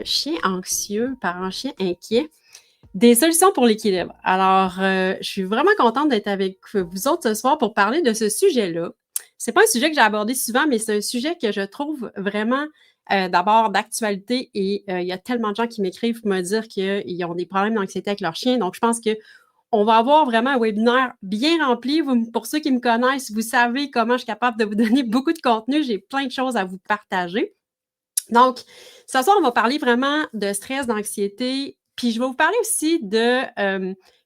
Chien anxieux par un chien inquiet. Des solutions pour l'équilibre. Alors, je suis vraiment contente d'être avec vous autres ce soir pour parler de ce sujet-là. C'est pas un sujet que j'ai abordé souvent, mais c'est un sujet que je trouve vraiment, d'abord d'actualité et il y a tellement de gens qui m'écrivent pour me dire qu'ils ont des problèmes d'anxiété avec leur chien. Donc je pense qu'on va avoir vraiment un webinaire bien rempli. Pour ceux qui me connaissent, vous savez comment je suis capable de vous donner beaucoup de contenu. J'ai plein de choses à vous partager. Donc, ce soir, on va parler vraiment de stress, d'anxiété, puis je vais vous parler aussi de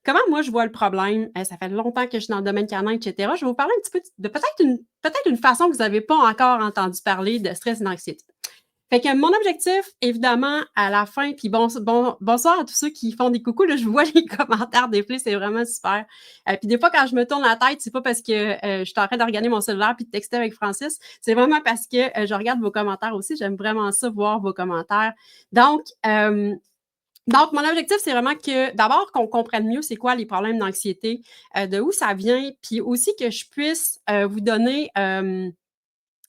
comment moi je vois le problème. Ça fait longtemps que je suis dans le domaine canin, etc. Je vais vous parler un petit peu de peut-être une façon que vous n'avez pas encore entendu parler de stress et d'anxiété. Fait que mon objectif, évidemment, à la fin, puis bonsoir à tous ceux qui font des coucous, là, je vois les commentaires défiler, c'est vraiment super. Puis des fois, quand je me tourne la tête, c'est pas parce que je suis en train de regarder mon cellulaire puis de texter avec Francis, c'est vraiment parce que je regarde vos commentaires aussi. J'aime vraiment ça, voir vos commentaires. Donc, mon objectif, c'est vraiment que d'abord qu'on comprenne mieux c'est quoi les problèmes d'anxiété, de où ça vient, puis aussi que je puisse vous donner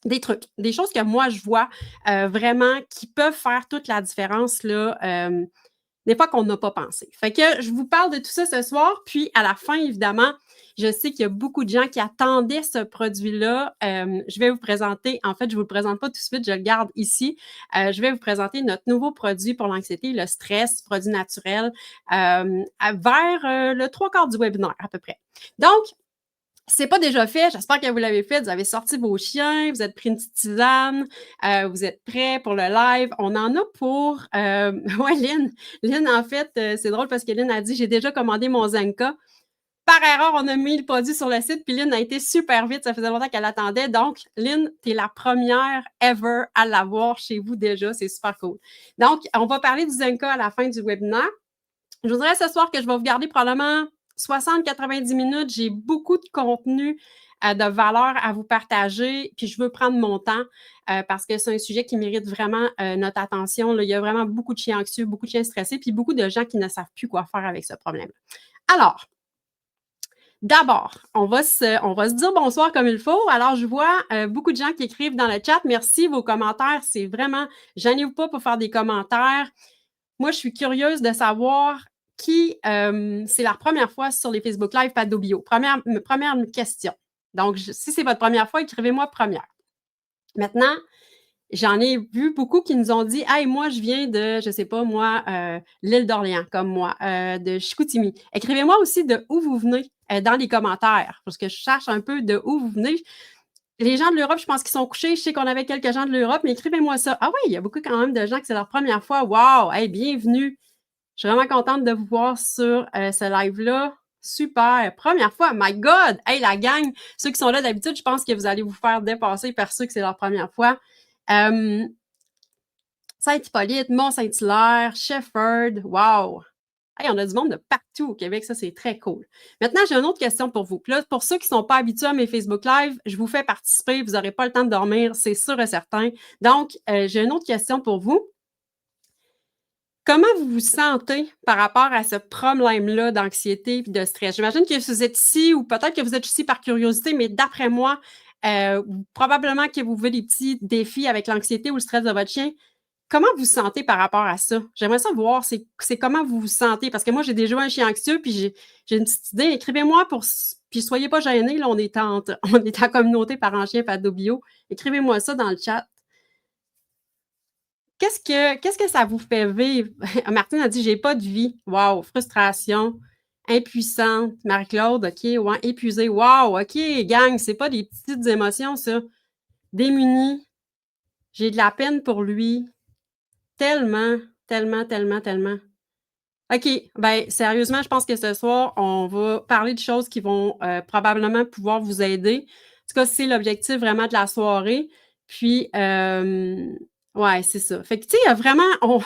des trucs, des choses que moi je vois vraiment qui peuvent faire toute la différence là, des fois qu'on n'a pas pensé. Fait que je vous parle de tout ça ce soir, puis à la fin, évidemment, je sais qu'il y a beaucoup de gens qui attendaient ce produit-là. Je vais vous présenter, en fait, je ne vous le présente pas tout de suite, je le garde ici. Je vais vous présenter notre nouveau produit pour l'anxiété, le stress, produit naturel, vers le trois quarts du webinaire à peu près. Donc, c'est pas déjà fait, j'espère que vous l'avez fait. Vous avez sorti vos chiens, vous êtes pris une petite tisane, vous êtes prêts pour le live. On en a pour... ouais, Lynn. Lynn, en fait, c'est drôle parce que Lynn a dit « J'ai déjà commandé mon Zenka ». Par erreur, on a mis le produit sur le site, puis Lynn a été super vite. Ça faisait longtemps qu'elle attendait. Donc, Lynn, tu es la première ever à l'avoir chez vous déjà. C'est super cool. Donc, on va parler du Zenka à la fin du webinaire. Je voudrais ce soir que je vais vous garder probablement 60-90 minutes. J'ai beaucoup de contenu de valeur à vous partager, puis je veux prendre mon temps parce que c'est un sujet qui mérite vraiment notre attention. Là. Il y a vraiment beaucoup de chiens anxieux, beaucoup de chiens stressés, puis beaucoup de gens qui ne savent plus quoi faire avec ce problème. Alors, d'abord, on va se dire bonsoir comme il faut. Alors, je vois beaucoup de gens qui écrivent dans le chat. Merci, vos commentaires, c'est vraiment... Gênez-vous pas pour faire des commentaires. Moi, je suis curieuse de savoir qui c'est la première fois sur les Facebook Live Pado Bio. Première question. Donc, si c'est votre première fois, écrivez-moi première. Maintenant, j'en ai vu beaucoup qui nous ont dit « Hey, moi, je viens de, je sais pas, moi, l'île d'Orléans, comme moi, de Chicoutimi. » Écrivez-moi aussi de où vous venez dans les commentaires, parce que je cherche un peu de où vous venez. Les gens de l'Europe, je pense qu'ils sont couchés. Je sais qu'on avait quelques gens de l'Europe, mais écrivez-moi ça. Ah oui, il y a beaucoup quand même de gens que c'est leur première fois. Wow! Hey, bienvenue! Je suis vraiment contente de vous voir sur ce live-là. Super! Première fois! My God! Hey, la gang! Ceux qui sont là d'habitude, je pense que vous allez vous faire dépasser par ceux que c'est leur première fois. Saint-Hippolyte, Mont-Saint-Hilaire, Shefford. Wow! Hey, on a du monde de partout au Québec, ça c'est très cool. Maintenant, j'ai une autre question pour vous. Puis là, pour ceux qui ne sont pas habitués à mes Facebook Live, je vous fais participer, vous n'aurez pas le temps de dormir, c'est sûr et certain. Donc, j'ai une autre question pour vous. Comment vous vous sentez par rapport à ce problème-là d'anxiété et de stress? J'imagine que vous êtes ici ou peut-être que vous êtes ici par curiosité, mais d'après moi, probablement que vous vivez des petits défis avec l'anxiété ou le stress de votre chien. Comment vous vous sentez par rapport à ça? J'aimerais ça voir, c'est comment vous vous sentez. Parce que moi, j'ai déjà un chien anxieux, puis j'ai une petite idée. Écrivez-moi puis soyez pas gênés, là, on est en communauté par un chien Pado Bio. Écrivez-moi ça dans le chat. Qu'est-ce que ça vous fait vivre? Martine a dit, j'ai pas de vie. Wow, frustration, impuissante. Marie-Claude, OK, ouais, épuisée. Wow, OK, gang, c'est pas des petites émotions, ça. Démunie. J'ai de la peine pour lui. Tellement, tellement, tellement, tellement. OK, ben sérieusement, je pense que ce soir, on va parler de choses qui vont probablement pouvoir vous aider. En tout cas, c'est l'objectif vraiment de la soirée. Puis, ouais, c'est ça. Fait que, tu sais, il y a vraiment,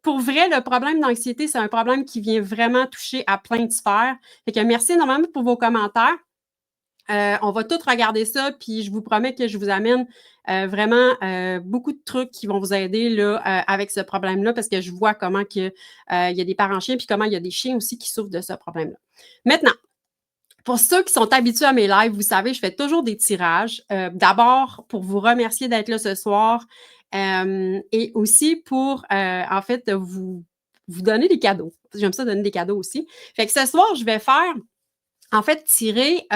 pour vrai, le problème d'anxiété, c'est un problème qui vient vraiment toucher à plein de sphères. Fait que merci énormément pour vos commentaires. On va tout regarder ça, puis je vous promets que je vous amène vraiment beaucoup de trucs qui vont vous aider là, avec ce problème-là, parce que je vois comment il y a des parents chiens, puis comment il y a des chiens aussi qui souffrent de ce problème-là. Maintenant, pour ceux qui sont habitués à mes lives, vous savez, je fais toujours des tirages. D'abord, pour vous remercier d'être là ce soir. et aussi pour, en fait, vous donner des cadeaux. J'aime ça donner des cadeaux aussi. Fait que ce soir, je vais faire, en fait, tirer,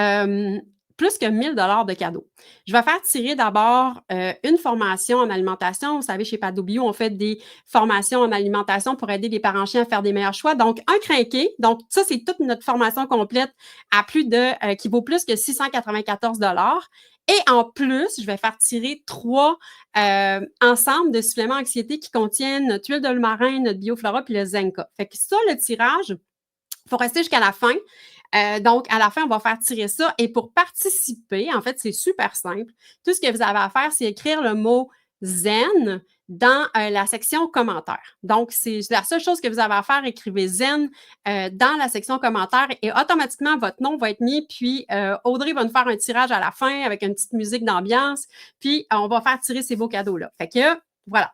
plus que 1 000 $ de cadeaux. Je vais faire tirer d'abord, une formation en alimentation. Vous savez, chez Pado Bio, on fait des formations en alimentation pour aider les parents chiens à faire des meilleurs choix. Donc, un crinqué. Donc, ça, c'est toute notre formation complète à plus de, qui vaut plus que 694 $. Et en plus, je vais faire tirer 3 ensembles de suppléments anxiété qui contiennent notre huile de marin, notre Bioflora puis le Zenka. Fait que ça, le tirage, il faut rester jusqu'à la fin. Donc, à la fin, on va faire tirer ça. Et pour participer, en fait, c'est super simple. Tout ce que vous avez à faire, c'est écrire le mot zen dans la section commentaires. Donc, c'est la seule chose que vous avez à faire, écrivez zen dans la section commentaires et automatiquement, votre nom va être mis. Puis, Audrey va nous faire un tirage à la fin avec une petite musique d'ambiance. Puis, on va faire tirer ces beaux cadeaux-là. Fait que, voilà.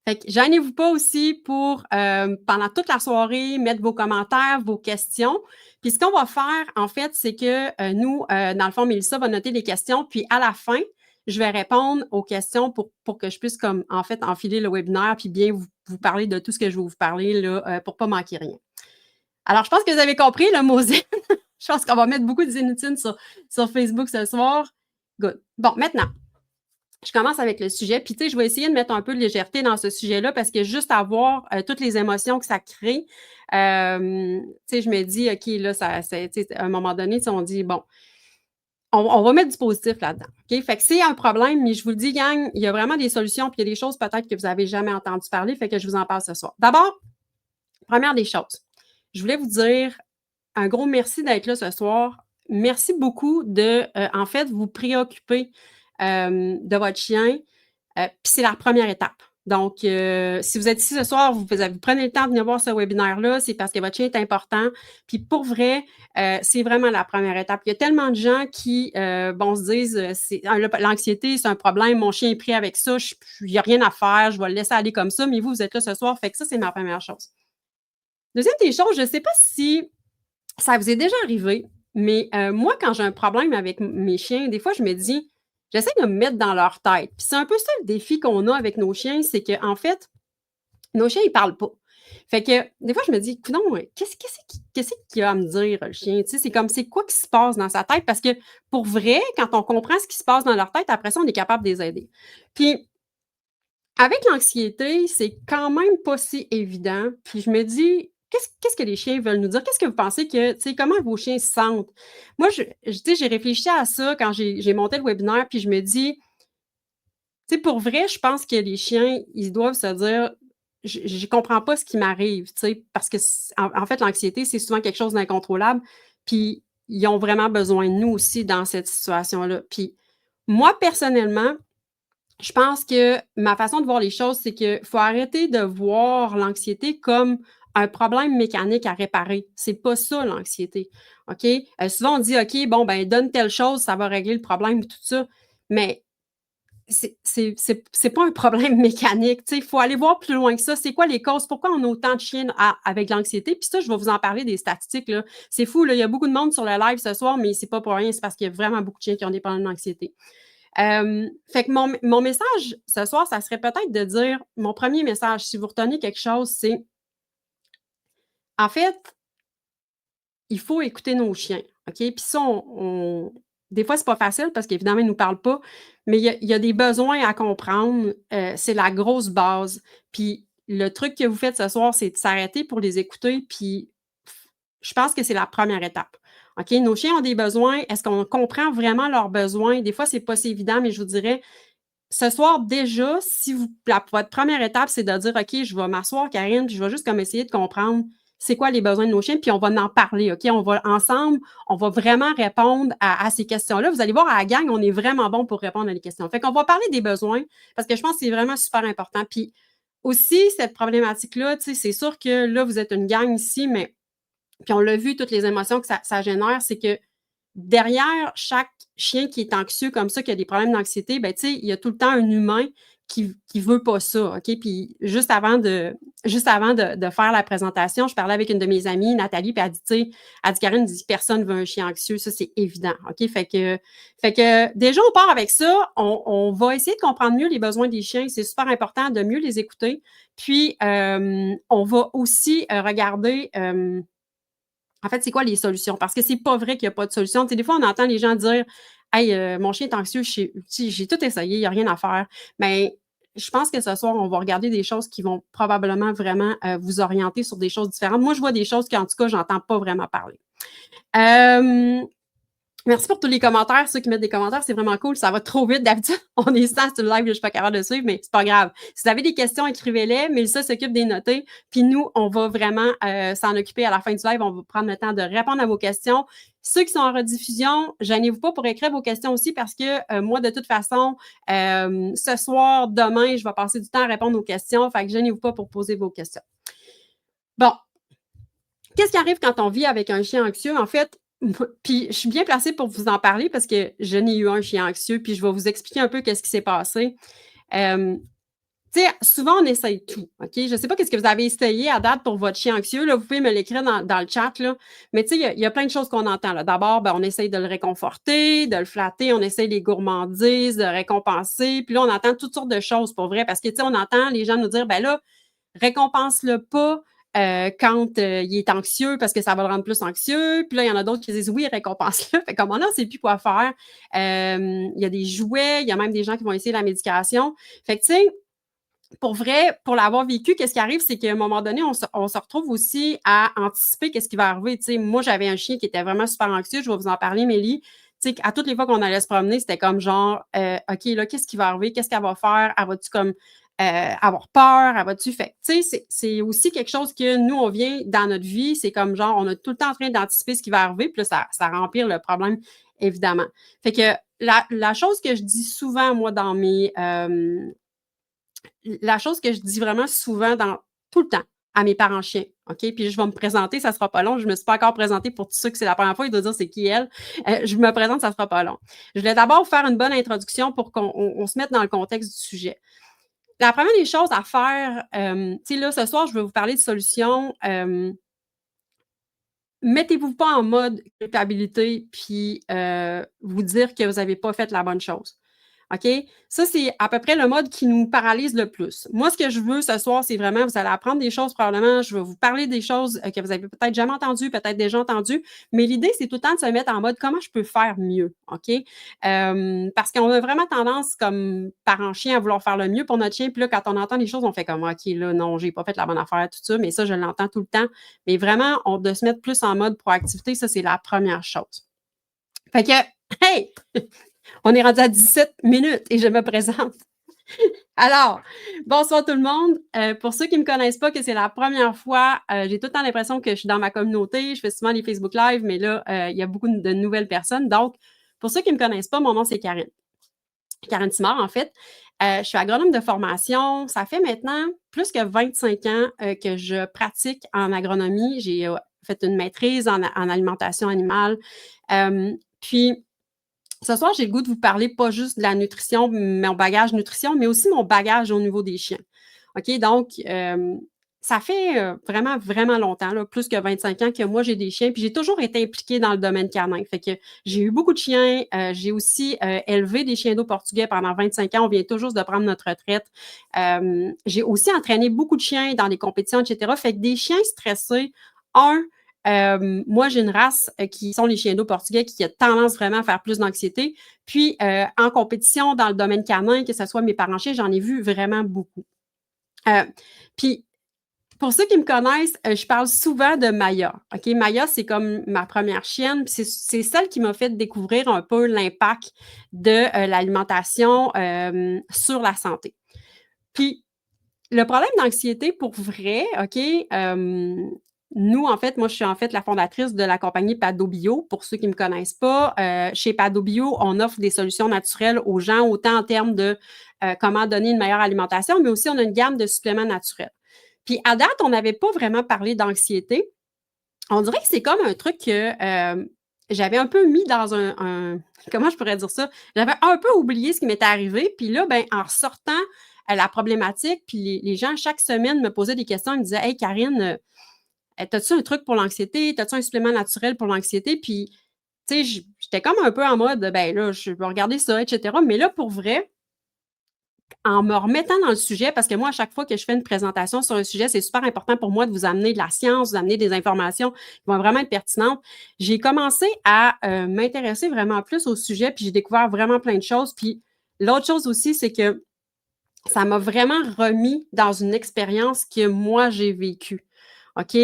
Fait que gênez-vous pas aussi pour, pendant toute la soirée, mettre vos commentaires, vos questions. Puis ce qu'on va faire, en fait, c'est que, nous, dans le fond, Mélissa va noter les questions, puis à la fin, je vais répondre aux questions pour que je puisse comme, en fait, enfiler le webinaire puis bien vous parler de tout ce que je vais vous parler là, pour pas manquer rien. Alors, je pense que vous avez compris le mot zen. Je pense qu'on va mettre beaucoup de zénitunes sur Facebook ce soir. Good. Bon, maintenant, je commence avec le sujet. Puis, tu sais, je vais essayer de mettre un peu de légèreté dans ce sujet-là parce que juste à voir toutes les émotions que ça crée, tu sais, je me dis, OK, là, à un moment donné, on dit, bon, on va mettre du positif là-dedans. OK? Fait que c'est un problème, mais je vous le dis, gang, il y a vraiment des solutions, puis il y a des choses peut-être que vous n'avez jamais entendu parler, fait que je vous en parle ce soir. D'abord, première des choses, je voulais vous dire un gros merci d'être là ce soir. Merci beaucoup de, en fait, vous préoccuper de votre chien. Puis c'est la première étape. Donc, si vous êtes ici ce soir, vous prenez le temps de venir voir ce webinaire-là, c'est parce que votre chien est important. Puis pour vrai, c'est vraiment la première étape. Il y a tellement de gens qui, se disent, l'anxiété, c'est un problème, mon chien est pris avec ça, il n'y a rien à faire, je vais le laisser aller comme ça, mais vous êtes là ce soir, fait que ça, c'est ma première chose. Deuxième des choses, je ne sais pas si ça vous est déjà arrivé, mais moi, quand j'ai un problème avec mes chiens, des fois, je me dis, j'essaie de me mettre dans leur tête. Puis c'est un peu ça le défi qu'on a avec nos chiens, c'est qu'en fait, nos chiens, ils parlent pas. Fait que des fois, je me dis, non, qu'est-ce qu'il va me dire, le chien? Tu sais, c'est comme, c'est quoi qui se passe dans sa tête? Parce que pour vrai, quand on comprend ce qui se passe dans leur tête, après ça, on est capable de les aider. Puis, avec l'anxiété, c'est quand même pas si évident. Puis je me dis, qu'est-ce que les chiens veulent nous dire? Qu'est-ce que vous pensez que, tu sais, comment vos chiens se sentent? Moi, tu sais, j'ai réfléchi à ça quand j'ai monté le webinaire, puis je me dis, tu sais, pour vrai, je pense que les chiens, ils doivent se dire, je comprends pas ce qui m'arrive, tu sais, parce que, en fait, l'anxiété, c'est souvent quelque chose d'incontrôlable, puis ils ont vraiment besoin de nous aussi dans cette situation-là. Puis moi, personnellement, je pense que ma façon de voir les choses, c'est qu'il faut arrêter de voir l'anxiété comme un problème mécanique à réparer. C'est pas ça, l'anxiété, OK? Souvent, on dit: «OK, bon, ben, donne telle chose, ça va régler le problème», tout ça. Mais c'est pas un problème mécanique, tu sais, il faut aller voir plus loin que ça. C'est quoi les causes? Pourquoi on a autant de chiens avec l'anxiété? Puis ça, je vais vous en parler des statistiques, là. C'est fou, là, il y a beaucoup de monde sur le live ce soir, mais c'est pas pour rien, c'est parce qu'il y a vraiment beaucoup de chiens qui ont des problèmes d'anxiété. Fait que mon message ce soir, ça serait peut-être de dire, mon premier message, si vous retenez quelque chose, c'est, en fait, il faut écouter nos chiens, OK? Puis ça, des fois, c'est pas facile parce qu'évidemment, ils nous parlent pas, mais il y a des besoins à comprendre, c'est la grosse base. Puis le truc que vous faites ce soir, c'est de s'arrêter pour les écouter, puis je pense que c'est la première étape. OK? Nos chiens ont des besoins. Est-ce qu'on comprend vraiment leurs besoins? Des fois, c'est pas si évident, mais je vous dirais, ce soir, déjà, si votre première étape, c'est de dire, OK, je vais m'asseoir, Karine, puis je vais juste comme essayer de comprendre c'est quoi les besoins de nos chiens, puis on va en parler, OK? On va ensemble, on va vraiment répondre à ces questions-là. Vous allez voir, à la gang, on est vraiment bon pour répondre à les questions. Fait qu'on va parler des besoins parce que je pense que c'est vraiment super important. Puis aussi, cette problématique-là, tu sais, c'est sûr que là, vous êtes une gang ici, mais puis on l'a vu, toutes les émotions que ça génère, c'est que derrière chaque chien qui est anxieux comme ça, qui a des problèmes d'anxiété, ben, tu sais, il y a tout le temps un humain qui veut pas ça, OK? Puis juste avant de faire la présentation, je parlais avec une de mes amies, Nathalie, puis elle dit, tu sais, elle dit, Karine dit, personne veut un chien anxieux, ça, c'est évident, OK? Fait que déjà, on part avec ça, on va essayer de comprendre mieux les besoins des chiens, c'est super important de mieux les écouter. Puis, on va aussi regarder, en fait, c'est quoi les solutions? Parce que c'est pas vrai qu'il y a pas de solution. Tu sais, des fois, on entend les gens dire, hey, mon chien est anxieux, j'ai tout essayé, il n'y a rien à faire. Mais je pense que ce soir, on va regarder des choses qui vont probablement vraiment vous orienter sur des choses différentes. Moi, je vois des choses qu'en tout cas, j'entends pas vraiment parler. Euh, Merci pour tous les commentaires. Ceux qui mettent des commentaires, c'est vraiment cool. Ça va trop vite. D'habitude, on est 100 sur le live, je suis pas capable de suivre, mais c'est pas grave. Si vous avez des questions, écrivez-les. Mélissa s'occupe des noter. Puis nous, on va vraiment s'en occuper à la fin du live. On va prendre le temps de répondre à vos questions. Ceux qui sont en rediffusion, gênez-vous pas pour écrire vos questions aussi parce que moi, de toute façon, ce soir, demain, je vais passer du temps à répondre aux questions. Fait que gênez-vous pas pour poser vos questions. Bon. Qu'est-ce qui arrive quand on vit avec un chien anxieux? En fait, puis je suis bien placée pour vous en parler parce que je n'ai eu un chien anxieux, puis je vais vous expliquer un peu qu'est-ce qui s'est passé. Tu sais, souvent, on essaye tout, OK? Je ne sais pas qu'est-ce que vous avez essayé à date pour votre chien anxieux, là, vous pouvez me l'écrire dans le chat, là. Mais tu sais, il y a plein de choses qu'on entend, là. D'abord, ben, on essaye de le réconforter, de le flatter, on essaye les gourmandises, de récompenser. Puis là, on entend toutes sortes de choses, pour vrai, parce que, tu sais, on entend les gens nous dire, ben là, récompense-le pas quand il est anxieux parce que ça va le rendre plus anxieux. Puis là, il y en a d'autres qui disent oui, récompense-le. Fait comme on ne sait plus quoi faire. Il y a des jouets, il y a même des gens qui vont essayer la médication. Fait que, tu sais, pour vrai, pour l'avoir vécu, qu'est-ce qui arrive, c'est qu'à un moment donné, on se retrouve aussi à anticiper qu'est-ce qui va arriver. Tu sais, moi, j'avais un chien qui était vraiment super anxieux. Je vais vous en parler, Mélie. Tu sais, à toutes les fois qu'on allait se promener, c'était comme genre, OK, là, qu'est-ce qui va arriver? Qu'est-ce qu'elle va faire? Elle va-tu comme avoir peur? Elle va-tu fait? Tu sais, c'est aussi quelque chose que nous, on vient dans notre vie. C'est comme genre, on est tout le temps en train d'anticiper ce qui va arriver. Puis là, ça empire le problème, évidemment. Fait que la chose que je dis souvent, moi, dans la chose que je dis vraiment souvent tout le temps à mes parents chiens, OK? Puis je vais me présenter, ça sera pas long. Je me suis pas encore présentée pour tous ceux que c'est la première fois, ils doivent dire c'est qui elle. Je me présente, ça sera pas long. Je voulais d'abord faire une bonne introduction pour qu'on se mette dans le contexte du sujet. La première des choses à faire, tu sais, là, ce soir, je vais vous parler de solutions. Mettez-vous pas en mode culpabilité puis vous dire que vous n'avez pas fait la bonne chose. OK? Ça, c'est à peu près le mode qui nous paralyse le plus. Moi, ce que je veux ce soir, c'est vraiment, vous allez apprendre des choses probablement. Je vais vous parler des choses que vous avez peut-être jamais entendues, peut-être déjà entendues. Mais l'idée, c'est tout le temps de se mettre en mode comment je peux faire mieux. OK? Parce qu'on a vraiment tendance, comme parent chien, à vouloir faire le mieux pour notre chien. Puis là, quand on entend les choses, on fait comme OK, là, non, j'ai pas fait la bonne affaire, tout ça. Mais ça, je l'entends tout le temps. Mais vraiment, de se mettre plus en mode proactivité, ça, c'est la première chose. Fait que, hey! On est rendu à 17 minutes et je me présente. Alors, bonsoir tout le monde. Pour ceux qui ne me connaissent pas, que c'est la première fois, j'ai tout le temps l'impression que je suis dans ma communauté. Je fais souvent des Facebook Live, mais là, il y a beaucoup de nouvelles personnes. Donc, pour ceux qui ne me connaissent pas, mon nom, c'est Karine. Karine Simard, en fait. Je suis agronome de formation. Ça fait maintenant plus que 25 ans que je pratique en agronomie. J'ai fait une maîtrise en alimentation animale. Puis, ce soir, j'ai le goût de vous parler pas juste de la nutrition, mon bagage nutrition, mais aussi mon bagage au niveau des chiens. OK? Donc, ça fait vraiment, vraiment longtemps, là, plus que 25 ans que moi, j'ai des chiens. Puis j'ai toujours été impliquée dans le domaine canin. Fait que j'ai eu beaucoup de chiens. J'ai aussi élevé des chiens d'eau portugais pendant 25 ans. On vient toujours de prendre notre retraite. J'ai aussi entraîné beaucoup de chiens dans les compétitions, etc. Fait que des chiens stressés, moi, j'ai une race qui sont les chiens d'eau portugais qui a tendance vraiment à faire plus d'anxiété. Puis, en compétition dans le domaine canin, que ce soit mes parents chiens, j'en ai vu vraiment beaucoup. Puis, pour ceux qui me connaissent, je parle souvent de Maya. OK? Maya, c'est comme ma première chienne. Puis c'est celle qui m'a fait découvrir un peu l'impact de l'alimentation sur la santé. Puis, le problème d'anxiété, pour vrai, OK, nous, en fait, moi, je suis en fait la fondatrice de la compagnie Pado Bio. Pour ceux qui ne me connaissent pas, chez Pado Bio, on offre des solutions naturelles aux gens, autant en termes de comment donner une meilleure alimentation, mais aussi on a une gamme de suppléments naturels. Puis à date, on n'avait pas vraiment parlé d'anxiété. On dirait que c'est comme un truc que j'avais un peu mis dans comment je pourrais dire ça? J'avais un peu oublié ce qui m'était arrivé. Puis là, ben, en sortant la problématique, puis les gens, chaque semaine, me posaient des questions. Ils me disaient: «Hey Karine, as-tu un truc pour l'anxiété? As-tu un supplément naturel pour l'anxiété?» Puis, tu sais, j'étais comme un peu en mode, ben là, je vais regarder ça, et cetera. Mais là, pour vrai, en me remettant dans le sujet, parce que moi, à chaque fois que je fais une présentation sur un sujet, c'est super important pour moi de vous amener de la science, vous amener des informations qui vont vraiment être pertinentes. J'ai commencé à m'intéresser vraiment plus au sujet, puis j'ai découvert vraiment plein de choses. Puis l'autre chose aussi, c'est que ça m'a vraiment remis dans une expérience que moi, j'ai vécue. OK?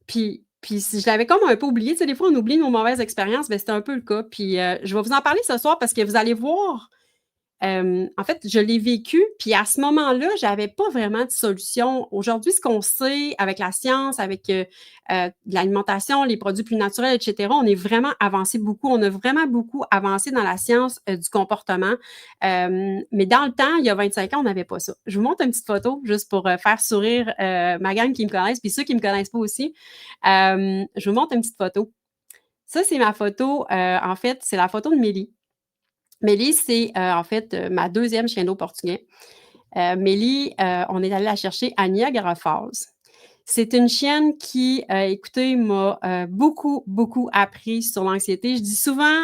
Puis si je l'avais comme un peu oublié, tu sais, des fois, on oublie nos mauvaises expériences, mais c'était un peu le cas. Puis je vais vous en parler ce soir parce que vous allez voir en fait, je l'ai vécu, puis à ce moment-là, j'avais pas vraiment de solution. Aujourd'hui, ce qu'on sait avec la science, avec, l'alimentation, les produits plus naturels et cetera, on est vraiment avancé beaucoup. On a vraiment beaucoup avancé dans la science, du comportement. Mais dans le temps, il y a 25 ans, on n'avait pas ça. Je vous montre une petite photo juste pour, faire sourire, ma gang qui me connaissent, puis ceux qui me connaissent pas aussi. Je vous montre une petite photo. Ça, c'est ma photo, en fait, c'est la photo de Mélie. Mélie, c'est, en fait, ma deuxième chien d'eau portugais. Mélie, on est allé la chercher à Niagara Falls. C'est une chienne qui, écoutez, m'a, beaucoup, beaucoup appris sur l'anxiété. Je dis souvent,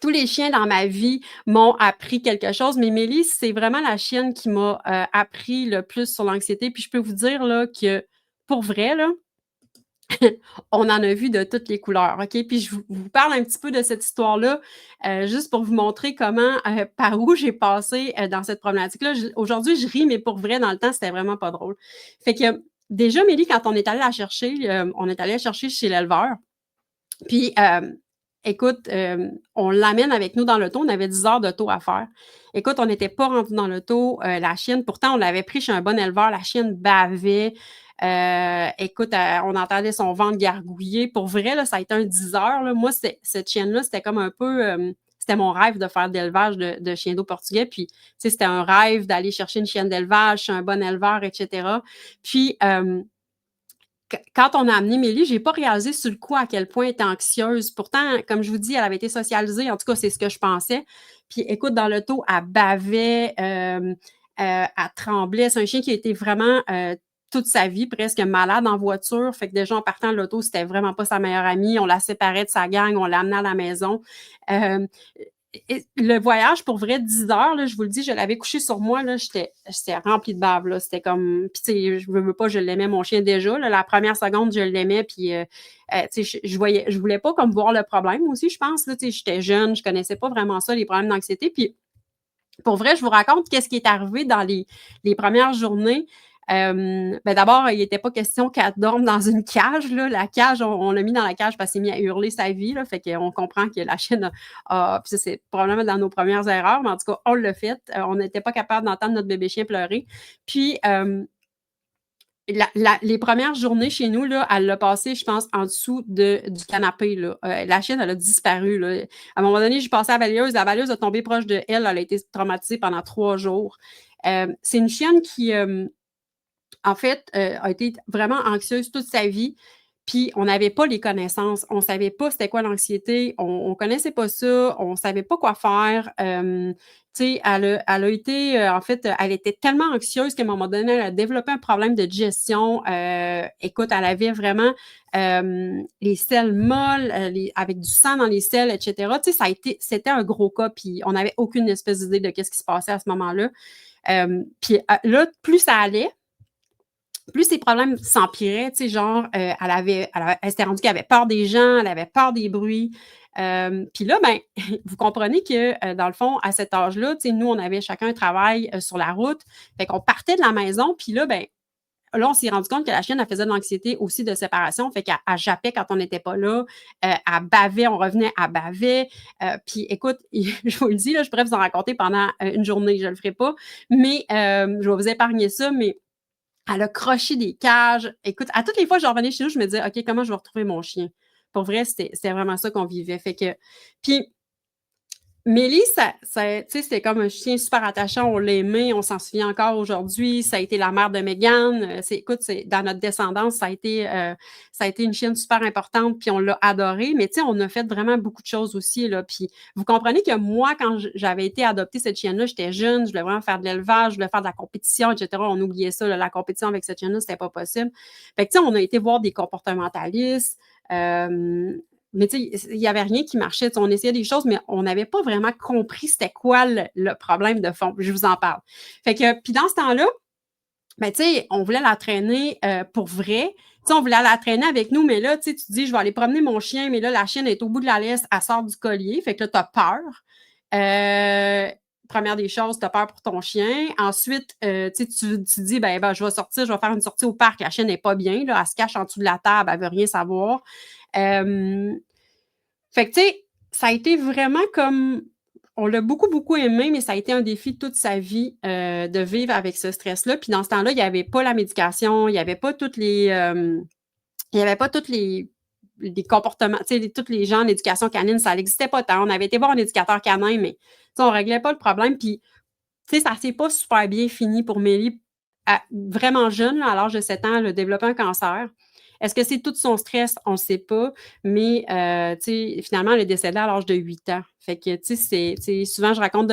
tous les chiens dans ma vie m'ont appris quelque chose, mais Mélie, c'est vraiment la chienne qui m'a, appris le plus sur l'anxiété. Puis je peux vous dire là que, pour vrai là, on en a vu de toutes les couleurs, OK? Puis je vous parle un petit peu de cette histoire-là, juste pour vous montrer comment, par où j'ai passé, dans cette problématique-là. Aujourd'hui, je ris, mais pour vrai, dans le temps, c'était vraiment pas drôle. Fait que, déjà, Mélie, quand on est allé la chercher, on est allé la chercher chez l'éleveur. Puis, écoute, on l'amène avec nous dans l'auto. On avait 10 heures d'auto à faire. Écoute, on n'était pas rendu dans l'auto. La chienne, pourtant, on l'avait pris chez un bon éleveur. La chienne bavait. Écoute, on entendait son ventre gargouiller. Pour vrai, là, ça a été un 10 heures. Là. Moi, cette chienne-là, c'était comme un peu. C'était mon rêve de faire de l'élevage de chiens d'eau portugais. Puis, tu sais, c'était un rêve d'aller chercher une chienne d'élevage chez un bon éleveur, etc. Puis, quand on a amené Mélie, j'ai pas réalisé sur le coup à quel point elle était anxieuse. Pourtant, comme je vous dis, elle avait été socialisée. En tout cas, c'est ce que je pensais. Puis écoute, dans l'auto, elle bavait, elle tremblait. C'est un chien qui a été vraiment toute sa vie presque malade en voiture. Fait que déjà, en partant de l'auto, c'était vraiment pas sa meilleure amie. On la séparait de sa gang, on l'a amenée à la maison. Euh, le voyage, pour vrai, 10 heures, là, je vous le dis, je l'avais couché sur moi, là, j'étais remplie de bave, là. C'était comme, puis tu sais, je veux pas, je l'aimais, mon chien déjà, là. La première seconde, je l'aimais, puis tu sais, je voulais pas comme voir le problème aussi, je pense, là, tu sais, j'étais jeune, je connaissais pas vraiment ça, les problèmes d'anxiété, puis pour vrai, je vous raconte qu'est-ce qui est arrivé dans les premières journées. Ben d'abord, il n'était pas question qu'elle dorme dans une cage. Là. La cage, on l'a mis dans la cage parce qu'il s'est mis à hurler sa vie. Là, fait qu'on comprend que la chienne puis ça, c'est probablement dans nos premières erreurs, mais en tout cas, on l'a fait. On n'était pas capable d'entendre notre bébé chien pleurer. Puis, les premières journées chez nous, là, elle l'a passé, je pense, en dessous du canapé. Là. La chienne, elle a disparu. Là. À un moment donné, j'ai passé à la balayeuse. La balayeuse a tombé proche de elle. Elle a été traumatisée pendant 3 jours. C'est une chienne qui, en fait, a été vraiment anxieuse toute sa vie. Puis, on n'avait pas les connaissances. On ne savait pas c'était quoi l'anxiété. On ne connaissait pas ça. On ne savait pas quoi faire. Tu sais, elle a été, en fait, elle était tellement anxieuse qu'à un moment donné, elle a développé un problème de digestion. Écoute, elle avait vraiment les selles molles, avec du sang dans les selles, etc. Tu sais, c'était un gros cas. Puis, on n'avait aucune espèce d'idée de qu'est-ce qui se passait à ce moment-là. Puis là, plus ça allait, plus ses problèmes s'empiraient, tu sais, genre, elle s'était rendue qu'elle avait peur des gens, elle avait peur des bruits. Puis là, ben, vous comprenez que, dans le fond, à cet âge-là, tu sais, nous, on avait chacun un travail sur la route. Fait qu'on partait de la maison, puis là, ben, là, on s'est rendu compte que la chienne, elle faisait de l'anxiété aussi de séparation. Fait qu'elle jappait quand on n'était pas là. Elle bavait, on revenait, elle bavait. Puis écoute, je vous le dis, là, je pourrais vous en raconter pendant une journée, je ne le ferai pas. Mais je vais vous épargner ça, mais elle a croché des cages. Écoute, à toutes les fois que je revenais chez nous, je me disais: «OK, comment je vais retrouver mon chien?» Pour vrai, c'était vraiment ça qu'on vivait. Fait que puis Mélie, tu sais, c'était comme un chien super attachant, on l'aimait, on s'en souvient encore aujourd'hui. Ça a été la mère de Mégane. Écoute, dans notre descendance, ça a été une chienne super importante, puis on l'a adorée. Mais tu sais, on a fait vraiment beaucoup de choses aussi, là. Puis vous comprenez que moi, quand j'avais été adopter cette chienne-là, j'étais jeune, je voulais vraiment faire de l'élevage, je voulais faire de la compétition, etc. On oubliait ça, là, la compétition avec cette chienne-là, c'était pas possible. Fait que tu sais, on a été voir des comportementalistes. Mais tu sais, il n'y avait rien qui marchait. On essayait des choses, mais on n'avait pas vraiment compris c'était quoi le problème de fond. Je vous en parle. Fait que, puis dans ce temps-là, ben, tu sais, on voulait la traîner pour vrai. Tu sais, on voulait la traîner avec nous, mais là, tu sais, tu te dis, je vais aller promener mon chien, mais là, la chienne est au bout de la laisse, elle sort du collier. Fait que là, tu as peur. Première des choses, tu as peur pour ton chien. Ensuite, tu te dis, ben, je vais sortir, je vais faire une sortie au parc. La chienne n'est pas bien, là, elle se cache en dessous de la table, elle veut rien savoir. Fait que, tu sais, ça a été vraiment comme. On l'a beaucoup, beaucoup aimé, mais ça a été un défi toute sa vie de vivre avec ce stress-là. Puis dans ce temps-là, il n'y avait pas la médication, il n'y avait pas toutes les. Il n'y avait pas tous les comportements, tu sais, tous les gens d'éducation canine, ça n'existait pas tant. On avait été voir un éducateur canin, mais on ne réglait pas le problème. Puis, tu sais, ça ne s'est pas super bien fini pour Mélie. Vraiment jeune, là, à l'âge de 7 ans, elle a développé un cancer. Est-ce que c'est tout son stress? On ne sait pas. Mais finalement, elle est décédée à l'âge de 8 ans. Fait que, souvent, je raconte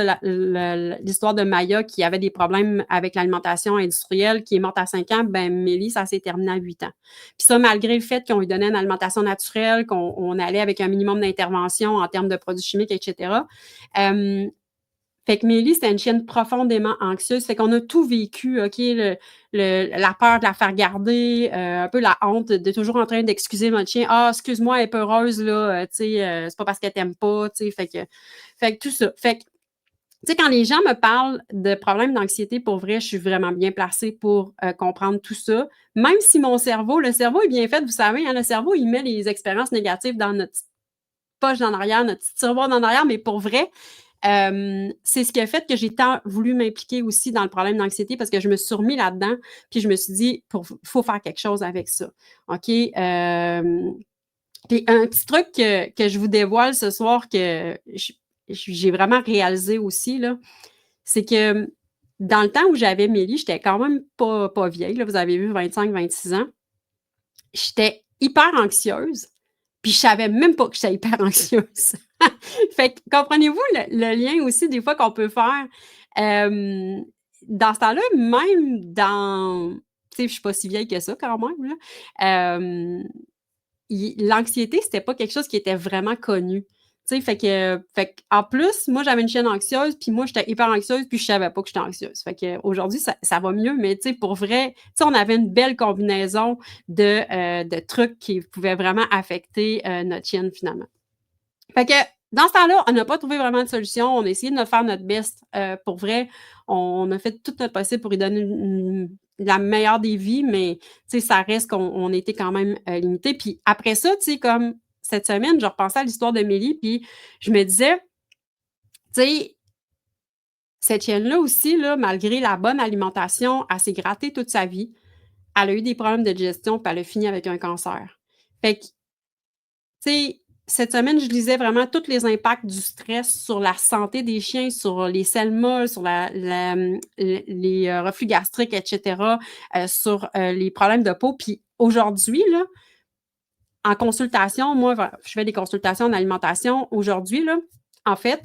l'histoire de Maya qui avait des problèmes avec l'alimentation industrielle, qui est morte à 5 ans. Ben, Mélie, ça s'est terminé à 8 ans. Puis ça, malgré le fait qu'on lui donnait une alimentation naturelle, qu'on allait avec un minimum d'intervention en termes de produits chimiques, etc. Fait que Mélie, c'était une chienne profondément anxieuse. Fait qu'on a tout vécu, OK? La peur de la faire garder, un peu la honte de toujours en train d'excuser notre chien. Ah, excuse-moi, elle est peureuse, là, c'est pas parce qu'elle t'aime pas, tu sais. Fait que tout ça. Fait que, tu sais, quand les gens me parlent de problèmes d'anxiété, pour vrai, je suis vraiment bien placée pour comprendre tout ça. Même si le cerveau est bien fait, vous savez, hein, le cerveau, il met les expériences négatives dans notre petite poche en arrière, notre petit tiroir en arrière, mais pour vrai, c'est ce qui a fait que j'ai tant voulu m'impliquer aussi dans le problème d'anxiété parce que je me suis remis là-dedans, puis je me suis dit, il faut faire quelque chose avec ça. OK? Puis un petit truc que je vous dévoile ce soir que j'ai vraiment réalisé aussi, là, c'est que dans le temps où j'avais Mélie, j'étais quand même pas vieille, là, vous avez vu 25-26 ans. J'étais hyper anxieuse, puis je savais même pas que j'étais hyper anxieuse. Fait que comprenez-vous le lien aussi des fois qu'on peut faire? Dans ce temps-là, même dans tu sais, je suis pas si vieille que ça quand même, là. L'anxiété, c'était pas quelque chose qui était vraiment connu. Tu sais, fait en plus, moi, j'avais une chienne anxieuse, puis moi, j'étais hyper anxieuse, puis je savais pas que j'étais anxieuse. Fait qu'aujourd'hui, ça va mieux, mais tu sais, pour vrai, tu sais, on avait une belle combinaison de trucs qui pouvaient vraiment affecter notre chienne finalement. Fait que dans ce temps-là, on n'a pas trouvé vraiment de solution. On a essayé de faire notre best. Pour vrai, on a fait tout notre possible pour lui donner la meilleure des vies, mais ça reste qu'on était quand même limité. Puis après ça, comme cette semaine, je repensais à l'histoire de Mélie, puis je me disais, tu sais, cette chienne-là aussi, là, malgré la bonne alimentation, elle s'est grattée toute sa vie. Elle a eu des problèmes de digestion, puis elle a fini avec un cancer. Fait que, tu sais, cette semaine, je lisais vraiment tous les impacts du stress sur la santé des chiens, sur les selles molles, sur les reflux gastriques, etc., sur les problèmes de peau. Puis aujourd'hui, là, en consultation, moi, je fais des consultations en alimentation. Aujourd'hui, là, en fait,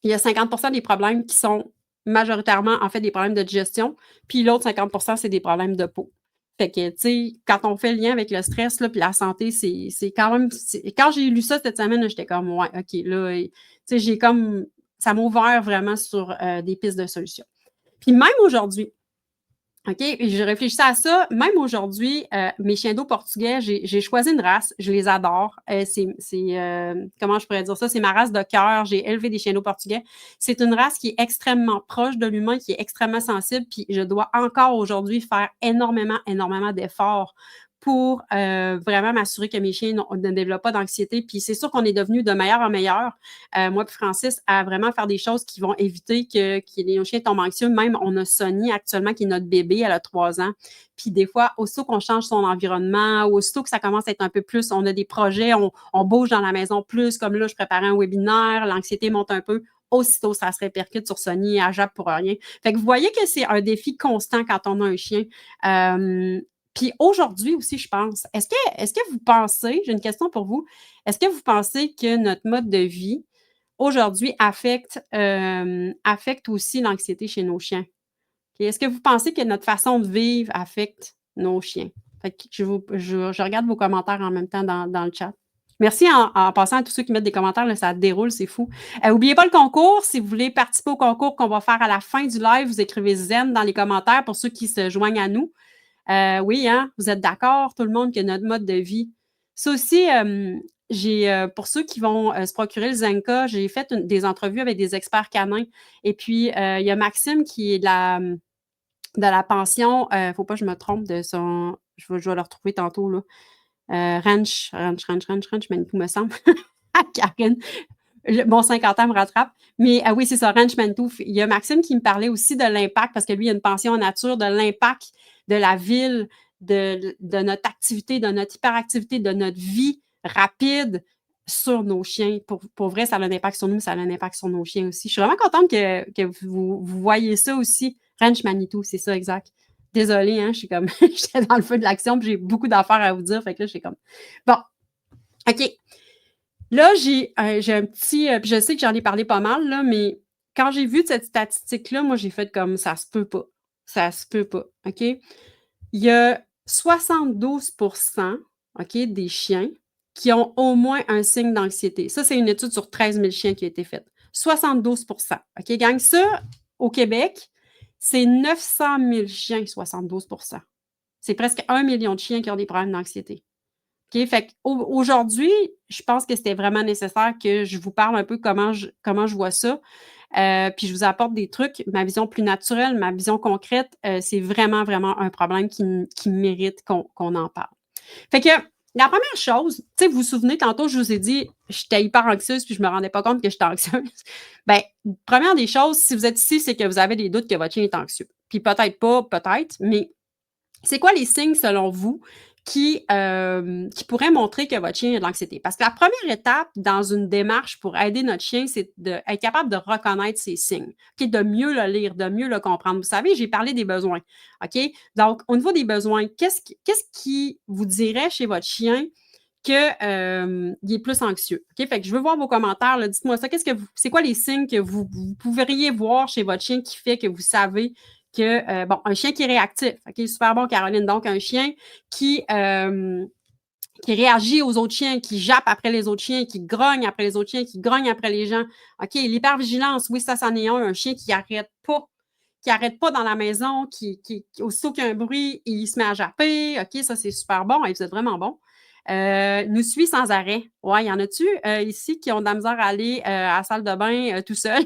il y a 50% des problèmes qui sont majoritairement, en fait, des problèmes de digestion, puis l'autre 50%, c'est des problèmes de peau. Fait que, tu sais, quand on fait le lien avec le stress, là, puis la santé, c'est quand même... Quand j'ai lu ça cette semaine, j'étais comme, ouais, OK, là, tu sais, ça m'a ouvert vraiment sur des pistes de solutions. Puis même aujourd'hui, OK? Et je réfléchissais à ça. Même aujourd'hui, mes chiens d'eau portugais, j'ai choisi une race. Je les adore. Comment je pourrais dire ça? C'est ma race de cœur. J'ai élevé des chiens d'eau portugais. C'est une race qui est extrêmement proche de l'humain, qui est extrêmement sensible. Puis je dois encore aujourd'hui faire énormément, énormément d'efforts pour vraiment m'assurer que mes chiens ne développent pas d'anxiété. Puis c'est sûr qu'on est devenu de meilleur en meilleur, moi puis Francis, à vraiment faire des choses qui vont éviter que les chiens tombent anxieux. Même, on a Sonny actuellement, qui est notre bébé, elle a 3 ans. Puis des fois, aussitôt qu'on change son environnement, aussitôt que ça commence à être un peu plus, on a des projets, on bouge dans la maison plus, comme là, je préparais un webinaire, l'anxiété monte un peu, aussitôt, ça se répercute sur Sonny, elle jappe pour rien. Fait que vous voyez que c'est un défi constant quand on a un chien. Puis aujourd'hui aussi, je pense, est-ce que vous pensez, j'ai une question pour vous, est-ce que vous pensez que notre mode de vie aujourd'hui affecte aussi l'anxiété chez nos chiens? Okay. Est-ce que vous pensez que notre façon de vivre affecte nos chiens? Fait que je regarde vos commentaires en même temps dans le chat. Merci en passant à tous ceux qui mettent des commentaires, là, ça déroule, c'est fou. N'oubliez pas le concours. Si vous voulez participer au concours qu'on va faire à la fin du live, vous écrivez Zen dans les commentaires pour ceux qui se joignent à nous. Oui, hein, vous êtes d'accord, tout le monde, que notre mode de vie. Ça aussi, pour ceux qui vont se procurer le Zenka, j'ai fait des entrevues avec des experts canins. Et puis, il y a Maxime qui est de la pension, faut pas que je me trompe de son. Je vais le retrouver tantôt, là. Ranch Manitou, me semble. Karine, mon 50 ans me rattrape. Mais oui, c'est ça, Ranch Manitou. Il y a Maxime qui me parlait aussi de l'impact, parce que lui, il a une pension en nature, de l'impact de la ville, de notre activité, de notre hyperactivité, de notre vie rapide sur nos chiens. Pour vrai, ça a un impact sur nous, ça a un impact sur nos chiens aussi. Je suis vraiment contente que vous voyez ça aussi. Ranch Manitou, c'est ça, exact. Désolée, hein, je suis comme, j'étais dans le feu de l'action, puis j'ai beaucoup d'affaires à vous dire, fait que là, je suis comme, bon, OK. Là, j'ai un petit, puis je sais que j'en ai parlé pas mal, là, mais quand j'ai vu cette statistique-là, moi, j'ai fait comme, ça se peut pas. Ça se peut pas, OK? Il y a 72%, OK, des chiens qui ont au moins un signe d'anxiété. Ça, c'est une étude sur 13 000 chiens qui a été faite. 72%, OK, gang? Ça, au Québec, c'est 900 000 chiens, 72%. C'est presque 1 million de chiens qui ont des problèmes d'anxiété. OK? Fait qu'aujourd'hui, je pense que c'était vraiment nécessaire que je vous parle un peu comment je vois ça. Puis je vous apporte des trucs, ma vision plus naturelle, ma vision concrète. C'est vraiment, vraiment un problème qui mérite qu'on en parle. Fait que la première chose, tu sais, vous vous souvenez, tantôt, je vous ai dit, j'étais hyper anxieuse puis je me rendais pas compte que j'étais anxieuse. Bien, première des choses, si vous êtes ici, c'est que vous avez des doutes que votre chien est anxieux. Puis peut-être pas, peut-être, mais c'est quoi les signes, selon vous, qui pourraient montrer que votre chien a de l'anxiété? Parce que la première étape dans une démarche pour aider notre chien, c'est d'être capable de reconnaître ses signes, OK? De mieux le lire, de mieux le comprendre. Vous savez, j'ai parlé des besoins, OK? Donc, au niveau des besoins, qu'est-ce qui vous dirait chez votre chien qu'il est plus anxieux? OK? Fait que je veux voir vos commentaires, là. Dites-moi ça. C'est quoi les signes que vous pourriez voir chez votre chien qui fait que vous savez que, un chien qui est réactif, OK, super bon, Caroline. Donc, un chien qui réagit aux autres chiens, qui jappe après les autres chiens, qui grogne après les autres chiens, qui grogne après les gens. OK, l'hypervigilance, oui, ça, c'en est un chien qui n'arrête pas dans la maison, aussitôt qu'il y a un bruit, il se met à japper. OK, ça, c'est super bon. Vous êtes vraiment bon. Nous suit sans arrêt. Ouais, y en a-tu ici qui ont de la misère à aller à la salle de bain tout seul?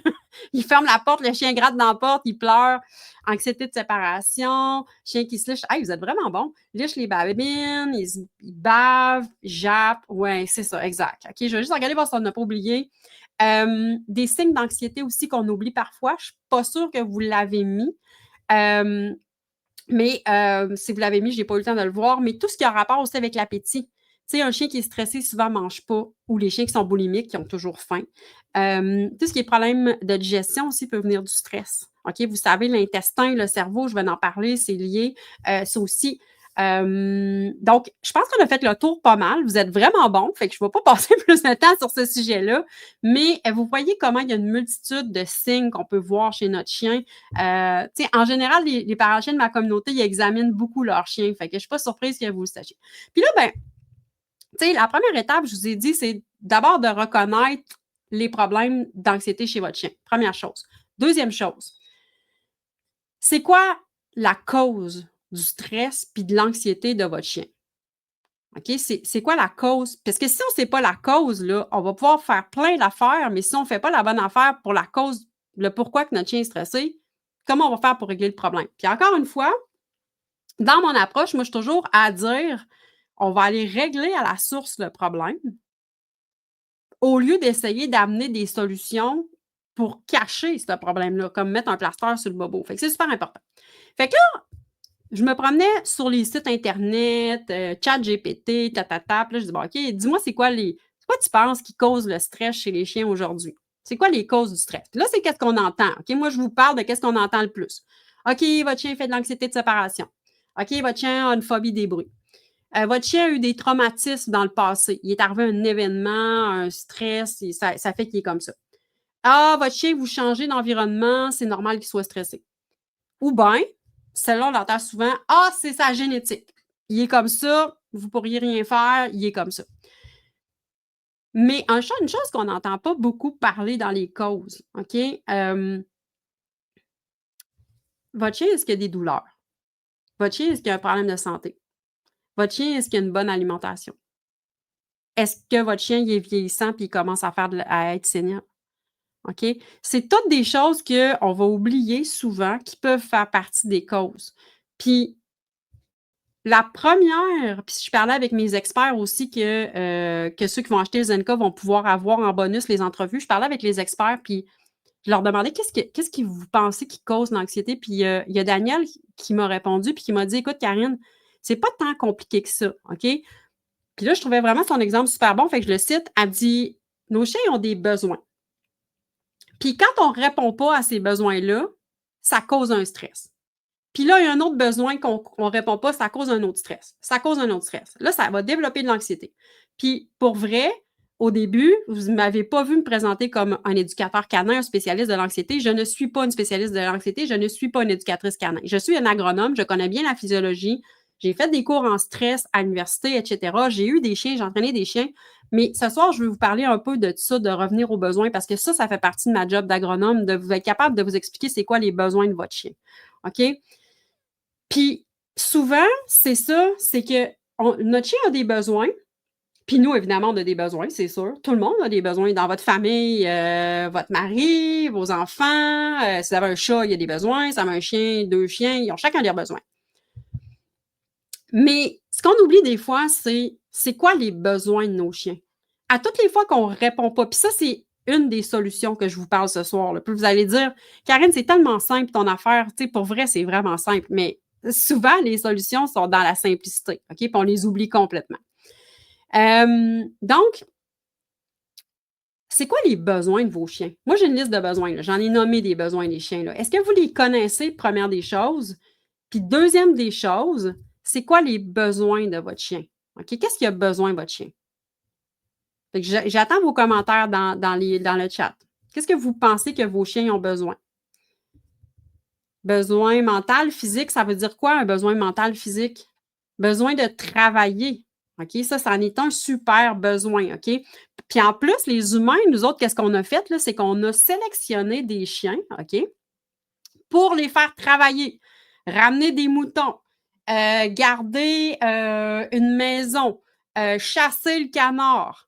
Il ferme la porte, le chien gratte dans la porte, il pleure. Anxiété de séparation, chien qui se liche. Hey, vous êtes vraiment bon. Liche les babines, il bave, il jappe. Ouais, c'est ça, exact. OK, je vais juste regarder voir si on n'a pas oublié. Des signes d'anxiété aussi qu'on oublie parfois. Je ne suis pas sûre que vous l'avez mis. Mais si vous l'avez mis, je n'ai pas eu le temps de le voir. Mais tout ce qui a rapport aussi avec l'appétit. Tu sais, un chien qui est stressé, souvent ne mange pas. Ou les chiens qui sont boulimiques, qui ont toujours faim. Tout ce qui est problème de digestion aussi peut venir du stress. OK? Vous savez, l'intestin, le cerveau, je vais en parler, c'est lié. Ça aussi. Donc, je pense qu'on a fait le tour pas mal. Vous êtes vraiment bon. Fait que je ne vais pas passer plus de temps sur ce sujet-là. Mais vous voyez comment il y a une multitude de signes qu'on peut voir chez notre chien. En général, les parents-chiens de ma communauté, ils examinent beaucoup leurs chiens. Fait que je ne suis pas surprise que vous le sachiez. Puis là, la première étape, je vous ai dit, c'est d'abord de reconnaître les problèmes d'anxiété chez votre chien. Première chose. Deuxième chose, c'est quoi la cause du stress puis de l'anxiété de votre chien? OK? C'est quoi la cause? Parce que si on ne sait pas la cause, là, on va pouvoir faire plein d'affaires, mais si on ne fait pas la bonne affaire pour la cause, le pourquoi que notre chien est stressé, comment on va faire pour régler le problème? Puis encore une fois, dans mon approche, moi, je suis toujours à dire on va aller régler à la source le problème au lieu d'essayer d'amener des solutions pour cacher ce problème-là, comme mettre un plaster sur le bobo. Fait que c'est super important. Fait que là, je me promenais sur les sites internet, ChatGPT, tatata, puis là, je dis: «Bon, OK, dis-moi c'est quoi tu penses qui cause le stress chez les chiens aujourd'hui? C'est quoi les causes du stress?» Puis là, c'est qu'est-ce qu'on entend, OK? Moi, je vous parle de qu'est-ce qu'on entend le plus. OK, votre chien fait de l'anxiété de séparation. OK, votre chien a une phobie des bruits. Votre chien a eu des traumatismes dans le passé. Il est arrivé un événement, un stress, et ça fait qu'il est comme ça. Ah, votre chien, vous changez d'environnement, c'est normal qu'il soit stressé. Ou bien, celle-là, on l'entend souvent, ah, c'est sa génétique. Il est comme ça, vous ne pourriez rien faire, il est comme ça. Mais une chose qu'on n'entend pas beaucoup parler dans les causes, OK? Votre chien, est-ce qu'il y a des douleurs? Votre chien, est-ce qu'il y a un problème de santé? Votre chien, est-ce qu'il y a une bonne alimentation? Est-ce que votre chien il est vieillissant et il commence à être saignant? OK? C'est toutes des choses qu'on va oublier souvent qui peuvent faire partie des causes. Puis la première, puis je parlais avec mes experts aussi que ceux qui vont acheter le Zenka vont pouvoir avoir en bonus les entrevues. Je parlais avec les experts, puis je leur demandais qu'est-ce que vous pensez qui cause l'anxiété. Puis il y a Daniel qui m'a répondu, puis qui m'a dit: «Écoute, Karine, c'est pas tant compliqué que ça, OK?» Puis là, je trouvais vraiment son exemple super bon, fait que je le cite. Elle dit: «Nos chiens ont des besoins. Puis quand on ne répond pas à ces besoins-là, ça cause un stress. Puis là, il y a un autre besoin qu'on ne répond pas, ça cause un autre stress. Ça cause un autre stress. Là, ça va développer de l'anxiété. Puis pour vrai, au début, vous ne m'avez pas vu me présenter comme un éducateur canin, un spécialiste de l'anxiété. Je ne suis pas une spécialiste de l'anxiété, je ne suis pas une éducatrice canin. Je suis un agronome, je connais bien la physiologie. J'ai fait des cours en stress à l'université, etc. J'ai eu des chiens, j'ai entraîné des chiens. Mais ce soir, je vais vous parler un peu de ça, de revenir aux besoins, parce que ça fait partie de ma job d'agronome, de vous être capable de vous expliquer c'est quoi les besoins de votre chien. OK? Puis souvent, c'est ça, c'est que notre chien a des besoins, puis nous, évidemment, on a des besoins, c'est sûr. Tout le monde a des besoins dans votre famille, votre mari, vos enfants. Si vous avez un chat, il y a des besoins. Si vous avez un chien, 2 chiens, ils ont chacun des besoins. Mais ce qu'on oublie des fois, c'est quoi les besoins de nos chiens? À toutes les fois qu'on ne répond pas, puis ça, c'est une des solutions que je vous parle ce soir. Là. Puis vous allez dire, Karine, c'est tellement simple ton affaire. Tu sais, pour vrai, c'est vraiment simple. Mais souvent, les solutions sont dans la simplicité. OK? Puis on les oublie complètement. Donc, c'est quoi les besoins de vos chiens? Moi, j'ai une liste de besoins. J'en ai nommé des besoins des chiens. Est-ce que vous les connaissez, première des choses? Puis deuxième des choses, c'est quoi les besoins de votre chien? OK? Qu'est-ce qu'il a besoin, votre chien? Fait que j'attends vos commentaires dans le chat. Qu'est-ce que vous pensez que vos chiens ont besoin? Besoin mental, physique, ça veut dire quoi, un besoin mental, physique? Besoin de travailler. OK? Ça en est un super besoin. OK? Puis en plus, les humains, nous autres, qu'est-ce qu'on a fait? Là, c'est qu'on a sélectionné des chiens, OK? Pour les faire travailler. Ramener des moutons, garder une maison, chasser le canard.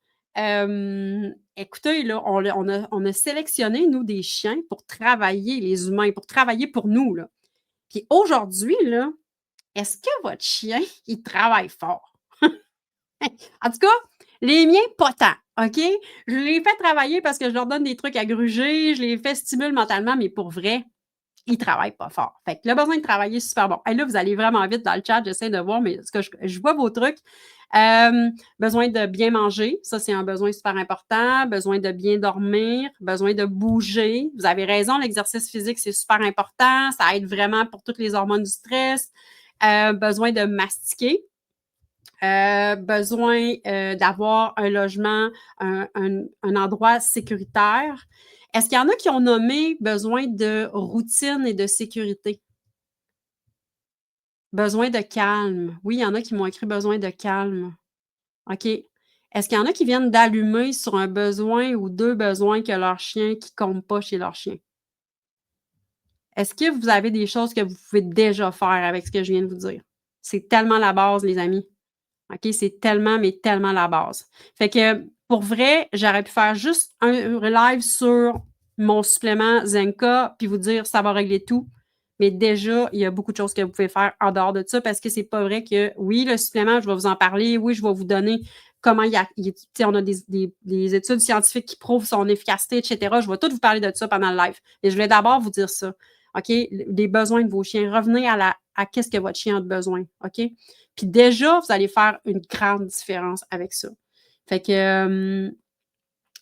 Écoutez, là, on a sélectionné, nous, des chiens pour travailler, les humains, pour travailler pour nous. Là. Puis aujourd'hui, là, est-ce que votre chien, il travaille fort? En tout cas, les miens, pas tant. OK? Je les fais travailler parce que je leur donne des trucs à gruger, je les fais stimuler mentalement, mais pour vrai, ils ne travaillent pas fort. Fait que le besoin de travailler, c'est super bon. Et là, vous allez vraiment vite dans le chat, j'essaie de voir, mais je vois vos trucs. Besoin de bien manger, ça, c'est un besoin super important. Besoin de bien dormir, besoin de bouger. Vous avez raison, l'exercice physique, c'est super important. Ça aide vraiment pour toutes les hormones du stress. Besoin de mastiquer. Besoin d'avoir un logement, un endroit sécuritaire. Est-ce qu'il y en a qui ont nommé besoin de routine et de sécurité? Besoin de calme. Oui, il y en a qui m'ont écrit besoin de calme. OK. Est-ce qu'il y en a qui viennent d'allumer sur un besoin ou 2 besoins que leur chien qui ne compte pas chez leur chien? Est-ce que vous avez des choses que vous pouvez déjà faire avec ce que je viens de vous dire? C'est tellement la base, les amis. OK, c'est tellement, mais tellement la base. Fait que pour vrai, j'aurais pu faire juste un live sur mon supplément Zenka, puis vous dire ça va régler tout. mais déjà, il y a beaucoup de choses que vous pouvez faire en dehors de ça parce que c'est pas vrai que, oui, le supplément, je vais vous en parler, oui, je vais vous donner comment tu sais, on a des études scientifiques qui prouvent son efficacité, et cetera. Je vais tout vous parler de ça pendant le live. Et je voulais d'abord vous dire ça, OK? Les besoins de vos chiens. Revenez à qu'est-ce que votre chien a de besoin, OK? Puis déjà, vous allez faire une grande différence avec ça. Fait que,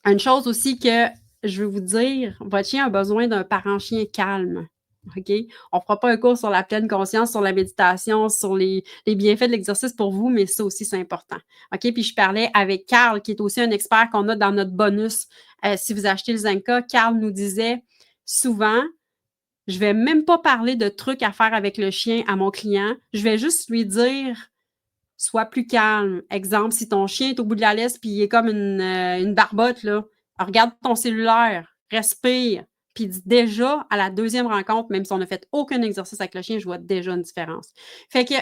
une chose aussi que je veux vous dire, votre chien a besoin d'un parent chien calme. OK? On ne fera pas un cours sur la pleine conscience, sur la méditation, sur les bienfaits de l'exercice pour vous, mais ça aussi, c'est important. OK? Puis je parlais avec Carl, qui est aussi un expert qu'on a dans notre bonus. Si vous achetez le Zenka, Carl nous disait souvent, je ne vais même pas parler de trucs à faire avec le chien à mon client. Je vais juste lui dire sois plus calme. Exemple, si ton chien est au bout de la laisse puis il est comme une barbotte, là, regarde ton cellulaire, respire. Puis déjà, à la deuxième rencontre, même si on n'a fait aucun exercice avec le chien, je vois déjà une différence. Fait que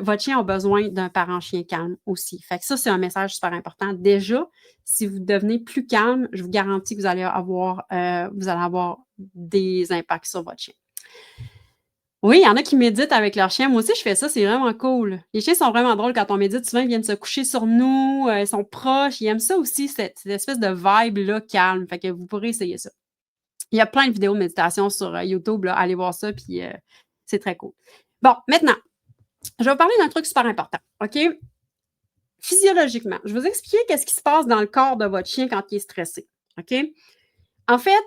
votre chien a besoin d'un parent chien calme aussi. Fait que ça, c'est un message super important. Déjà, si vous devenez plus calme, je vous garantis que vous allez avoir des impacts sur votre chien. Oui, il y en a qui méditent avec leur chien. Moi aussi, je fais ça, c'est vraiment cool. Les chiens sont vraiment drôles quand on médite. Souvent, ils viennent se coucher sur nous, ils sont proches. Ils aiment ça aussi, cette espèce de vibe-là calme. Fait que vous pourrez essayer ça. Il y a plein de vidéos de méditation sur YouTube, là. Allez voir ça, puis c'est très cool. Bon, maintenant, je vais vous parler d'un truc super important, OK? Physiologiquement, je vais vous expliquer qu'est-ce qui se passe dans le corps de votre chien quand il est stressé, OK? En fait,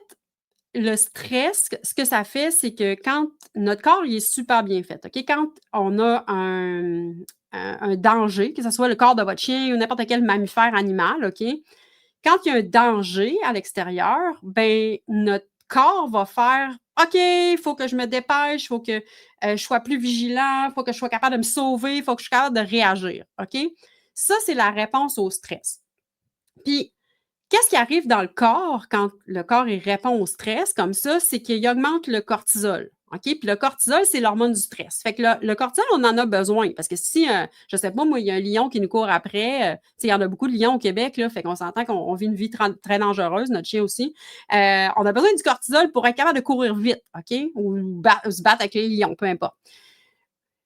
le stress, ce que ça fait, c'est que quand notre corps, il est super bien fait, OK? Quand on a un danger, que ce soit le corps de votre chien ou n'importe quel mammifère animal, OK? Quand il y a un danger à l'extérieur, ben notre corps va faire OK, il faut que je me dépêche, il faut que je sois plus vigilant, il faut que je sois capable de me sauver, il faut que je sois capable de réagir, OK? Ça, c'est la réponse au stress. Puis, qu'est-ce qui arrive dans le corps quand le corps il répond au stress comme ça? C'est qu'il augmente le cortisol. OK? Puis le cortisol, c'est l'hormone du stress. Fait que le cortisol, on en a besoin parce que si, je sais pas, moi, il y a un lion qui nous court après, il y en a beaucoup de lions au Québec, là, fait qu'on s'entend qu'on vit une vie très dangereuse, notre chien aussi. On a besoin du cortisol pour être capable de courir vite, OK? Ou se battre avec les lions, peu importe.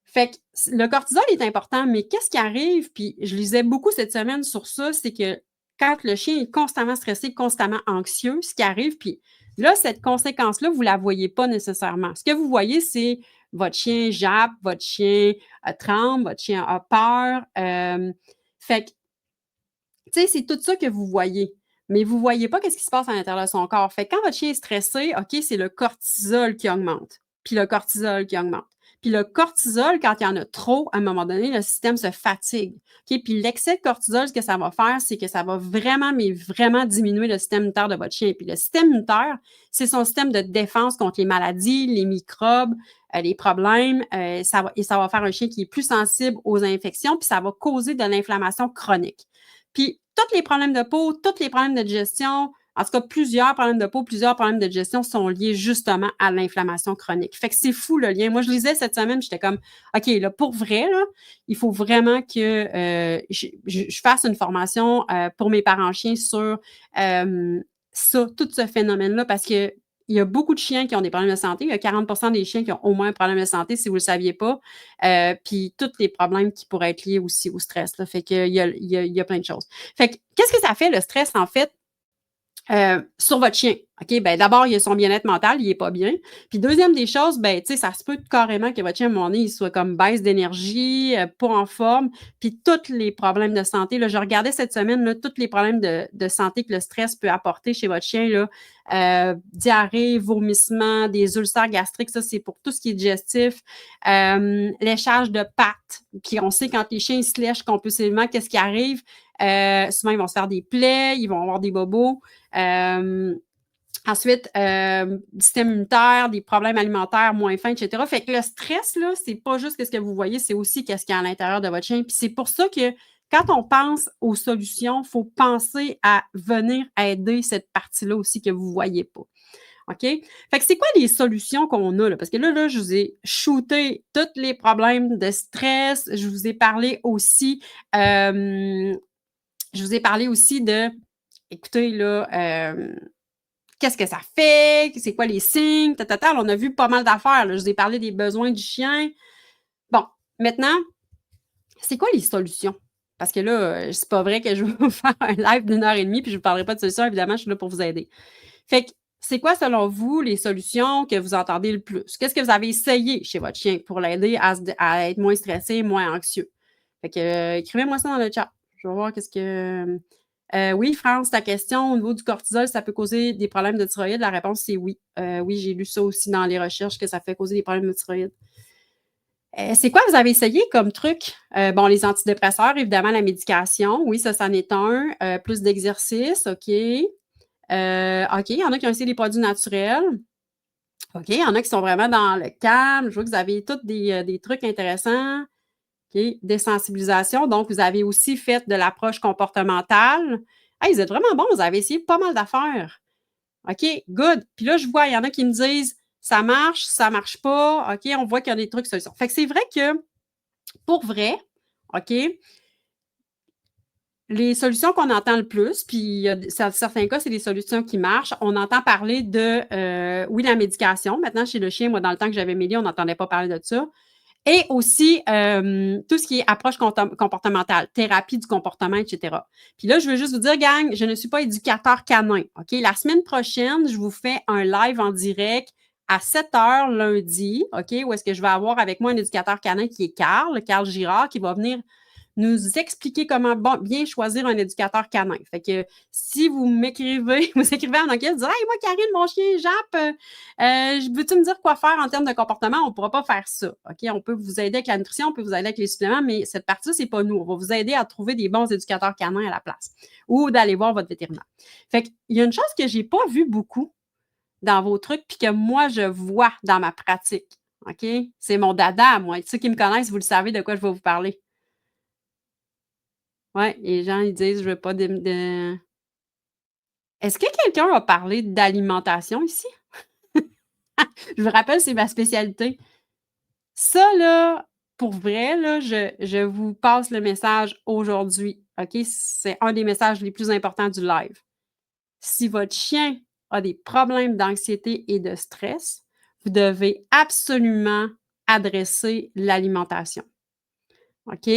Fait que le cortisol est important, mais qu'est-ce qui arrive? Puis je lisais beaucoup cette semaine sur ça, c'est que quand le chien est constamment stressé, constamment anxieux, ce qui arrive, puis là, cette conséquence-là, vous ne la voyez pas nécessairement. Ce que vous voyez, c'est votre chien jappe, votre chien tremble, votre chien a peur. Fait que, tu sais, c'est tout ça que vous voyez. Mais vous ne voyez pas ce qui se passe à l'intérieur de son corps. Fait que quand votre chien est stressé, OK, c'est le cortisol qui augmente. Puis le cortisol qui augmente. Puis le cortisol, quand il y en a trop, à un moment donné, le système se fatigue. OK? Puis l'excès de cortisol, ce que ça va faire, c'est que ça va vraiment, mais vraiment diminuer le système immunitaire de votre chien. Puis le système immunitaire, c'est son système de défense contre les maladies, les microbes, les problèmes. Et ça va faire un chien qui est plus sensible aux infections, puis ça va causer de l'inflammation chronique. Puis tous les problèmes de peau, tous les problèmes de digestion, en tout cas, plusieurs problèmes de peau, plusieurs problèmes de digestion sont liés justement à l'inflammation chronique. Fait que c'est fou le lien. Moi, je lisais cette semaine, j'étais comme, OK, là, pour vrai, là, il faut vraiment que je fasse une formation pour mes parents chiens sur ça, tout ce phénomène-là, parce que il y a beaucoup de chiens qui ont des problèmes de santé. Il y a 40% des chiens qui ont au moins un problème de santé, si vous ne le saviez pas. Puis tous les problèmes qui pourraient être liés aussi au stress. Là. Fait qu'il y a plein de choses. Fait que, qu'est-ce que ça fait, le stress, en fait? Sur votre chien. OK, ben d'abord, il y a son bien-être mental, il est pas bien. Puis deuxième des choses, ben, tu sais, ça se peut carrément que votre chien, à un moment donné, il soit comme baisse d'énergie, pas en forme, puis tous les problèmes de santé. Là, je regardais cette semaine, là, tous les problèmes de santé que le stress peut apporter chez votre chien, là, diarrhée, vomissement, des ulcères gastriques, ça, c'est pour tout ce qui est digestif. Léchage de pattes, puis on sait quand les chiens ils se lèchent compulsivement, qu'est-ce qui arrive? Souvent, ils vont se faire des plaies, ils vont avoir des bobos. Ensuite, système immunitaire, des problèmes alimentaires moins fins, etc. Fait que le stress, là, c'est pas juste ce que vous voyez, c'est aussi qu'est-ce qu'il y a à l'intérieur de votre chien. Puis c'est pour ça que quand on pense aux solutions, il faut penser à venir aider cette partie-là aussi que vous ne voyez pas. OK? Fait que c'est quoi les solutions qu'on a là? Parce que là, je vous ai shooté tous les problèmes de stress. Je vous ai parlé aussi de, écoutez, là, qu'est-ce que ça fait, c'est quoi les signes, on a vu pas mal d'affaires, là. Je vous ai parlé des besoins du chien. Bon, maintenant, c'est quoi les solutions? Parce que là, c'est pas vrai que je vais vous faire un live d'1 heure et demie puis je vous parlerai pas de solutions. Évidemment, je suis là pour vous aider. Fait que, c'est quoi, selon vous, les solutions que vous entendez le plus? Qu'est-ce que vous avez essayé chez votre chien pour l'aider à être moins stressé, moins anxieux? Fait que, écrivez-moi ça dans le chat. Je vais voir qu'est-ce que... oui, France, ta question au niveau du cortisol, ça peut causer des problèmes de thyroïde. La réponse, c'est oui. Oui, j'ai lu ça aussi dans les recherches que ça fait causer des problèmes de thyroïde. C'est quoi vous avez essayé comme truc? Bon, les antidépresseurs, évidemment, la médication. Oui, ça, c'en est un. Plus d'exercice, OK. OK, il y en a qui ont essayé les produits naturels. OK, il y en a qui sont vraiment dans le calme. Je vois que vous avez tous des trucs intéressants. OK, désensibilisation. Donc, vous avez aussi fait de l'approche comportementale. Hey, vous êtes vraiment bons, vous avez essayé pas mal d'affaires. OK, good. Puis là, je vois, il y en a qui me disent ça marche pas. OK, on voit qu'il y a des trucs solutions. Fait que c'est vrai que, pour vrai, OK, les solutions qu'on entend le plus, puis il y a certains cas, c'est des solutions qui marchent. On entend parler de, oui, la médication. Maintenant, chez le chien, moi, dans le temps que j'avais Mélie, on n'entendait pas parler de ça. Et aussi, tout ce qui est approche comportementale, thérapie du comportement, etc. Puis là, je veux juste vous dire, gang, je ne suis pas éducateur canin. OK? La semaine prochaine, je vous fais un live en direct à 7 h lundi, OK? Où est-ce que je vais avoir avec moi un éducateur canin qui est Carl Girard, qui va venir nous expliquer comment bien choisir un éducateur canin. Fait que si vous m'écrivez, vous écrivez en enquête, vous dites hey, moi, Karine, mon chien Jap, veux-tu me dire quoi faire en termes de comportement? On ne pourra pas faire ça. OK? On peut vous aider avec la nutrition, on peut vous aider avec les suppléments, mais cette partie-là, ce n'est pas nous. On va vous aider à trouver des bons éducateurs canins à la place ou d'aller voir votre vétérinaire. Fait qu'il y a une chose que je n'ai pas vue beaucoup dans vos trucs, puis que moi, je vois dans ma pratique. OK? C'est mon dada, moi. Ceux qui me connaissent, vous le savez de quoi je vais vous parler. Ouais, les gens, ils disent: «Je veux pas de» Est-ce que quelqu'un a parlé d'alimentation ici? Je vous rappelle, c'est ma spécialité. Ça là, pour vrai là, je vous passe le message aujourd'hui, OK? C'est un des messages les plus importants du live. Si votre chien a des problèmes d'anxiété et de stress, vous devez absolument adresser l'alimentation, OK?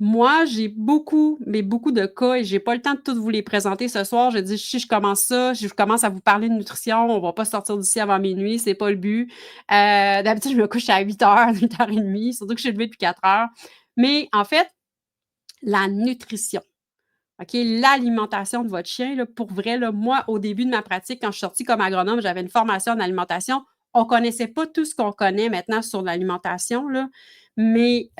Moi, j'ai beaucoup, mais beaucoup de cas et j'ai pas le temps de tous vous les présenter ce soir. Je dis si je commence ça, je commence à vous parler de nutrition, on va pas sortir d'ici avant minuit, c'est pas le but. D'habitude, je me couche à 8 h, 8 h 30, surtout que je suis levée depuis 4 h. Mais en fait, la nutrition, OK, l'alimentation de votre chien, là, pour vrai, là, moi, au début de ma pratique, quand je suis sortie comme agronome, j'avais une formation en alimentation. On connaissait pas tout ce qu'on connaît maintenant sur l'alimentation, là, mais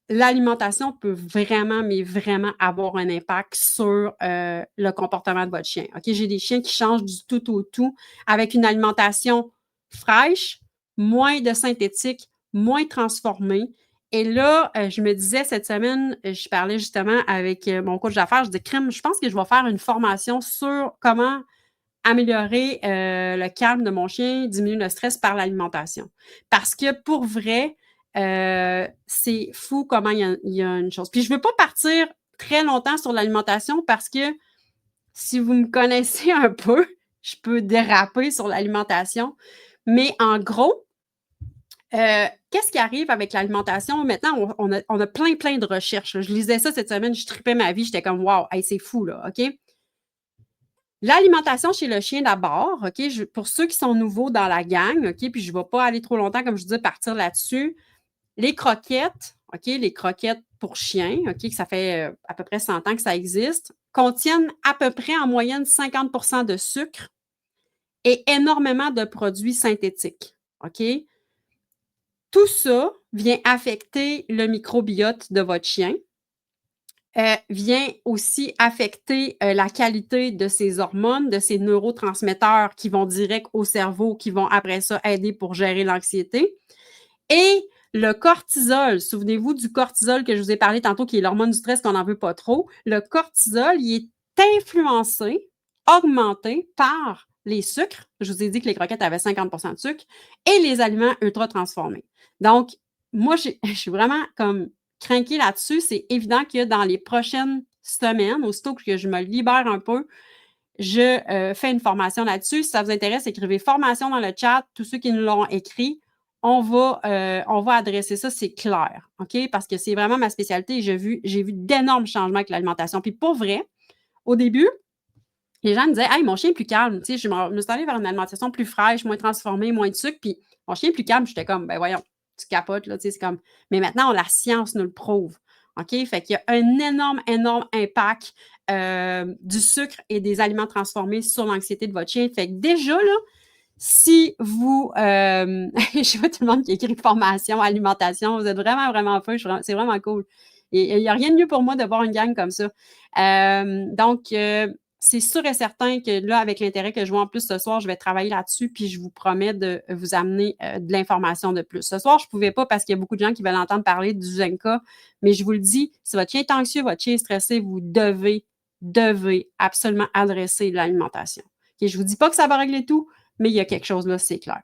l'alimentation peut vraiment, mais vraiment avoir un impact sur le comportement de votre chien. OK, j'ai des chiens qui changent du tout au tout avec une alimentation fraîche, moins de synthétique, moins transformée. Et là, je me disais cette semaine, je parlais justement avec mon coach d'affaires, je dis crème, je pense que je vais faire une formation sur comment améliorer le calme de mon chien, diminuer le stress par l'alimentation. Parce que pour vrai, c'est fou comment il y a une chose. Puis je ne veux pas partir très longtemps sur l'alimentation parce que si vous me connaissez un peu, je peux déraper sur l'alimentation. Mais en gros, qu'est-ce qui arrive avec l'alimentation? Maintenant, on a plein de recherches. Je lisais ça cette semaine, je tripais ma vie, j'étais comme wow, hey, c'est fou, là, OK? L'alimentation chez le chien d'abord, OK? Pour ceux qui sont nouveaux dans la gang, OK? Puis je ne vais pas aller trop longtemps, comme je dis, partir là-dessus. Les croquettes, OK? Les croquettes pour chiens, OK? Ça fait à peu près 100 ans que ça existe, contiennent à peu près en moyenne 50 de sucre et énormément de produits synthétiques, OK? Tout ça vient affecter le microbiote de votre chien, vient aussi affecter la qualité de ses hormones, de ses neurotransmetteurs qui vont direct au cerveau, qui vont après ça aider pour gérer l'anxiété. Et le cortisol, souvenez-vous du cortisol que je vous ai parlé tantôt, qui est l'hormone du stress qu'on n'en veut pas trop. Le cortisol, il est influencé, augmenté par les sucres. Je vous ai dit que les croquettes avaient 50 de sucre et les aliments ultra transformés. Donc, moi, je suis vraiment comme craquée là-dessus. C'est évident que dans les prochaines semaines, aussitôt que je me libère un peu, je fais une formation là-dessus. Si ça vous intéresse, écrivez formation dans le chat. Tous ceux qui nous l'ont écrit, on va adresser ça, c'est clair, OK? Parce que c'est vraiment ma spécialité. J'ai vu d'énormes changements avec l'alimentation. Puis pour vrai, au début, les gens me disaient, hey, mon chien est plus calme. Tu sais, je me suis allée vers une alimentation plus fraîche, moins transformée, moins de sucre. Puis mon chien est plus calme. J'étais comme, ben voyons, tu capotes, là. Tu sais, c'est comme, mais maintenant, la science nous le prouve. OK? Fait qu'il y a un énorme, énorme impact du sucre et des aliments transformés sur l'anxiété de votre chien. Fait que déjà, là, si vous, je vois tout le monde qui écrit formation, alimentation, vous êtes vraiment, vraiment fun. C'est vraiment cool. Et il n'y a rien de mieux pour moi de voir une gang comme ça. Donc, c'est sûr et certain que là, avec l'intérêt que je vois en plus ce soir, je vais travailler là-dessus, puis je vous promets de vous amener de l'information de plus. Ce soir, je ne pouvais pas parce qu'il y a beaucoup de gens qui veulent entendre parler du Zenka, mais je vous le dis, si votre chien est anxieux, votre chien est stressé, vous devez absolument adresser l'alimentation. Okay, je ne vous dis pas que ça va régler tout, mais il y a quelque chose là, c'est clair.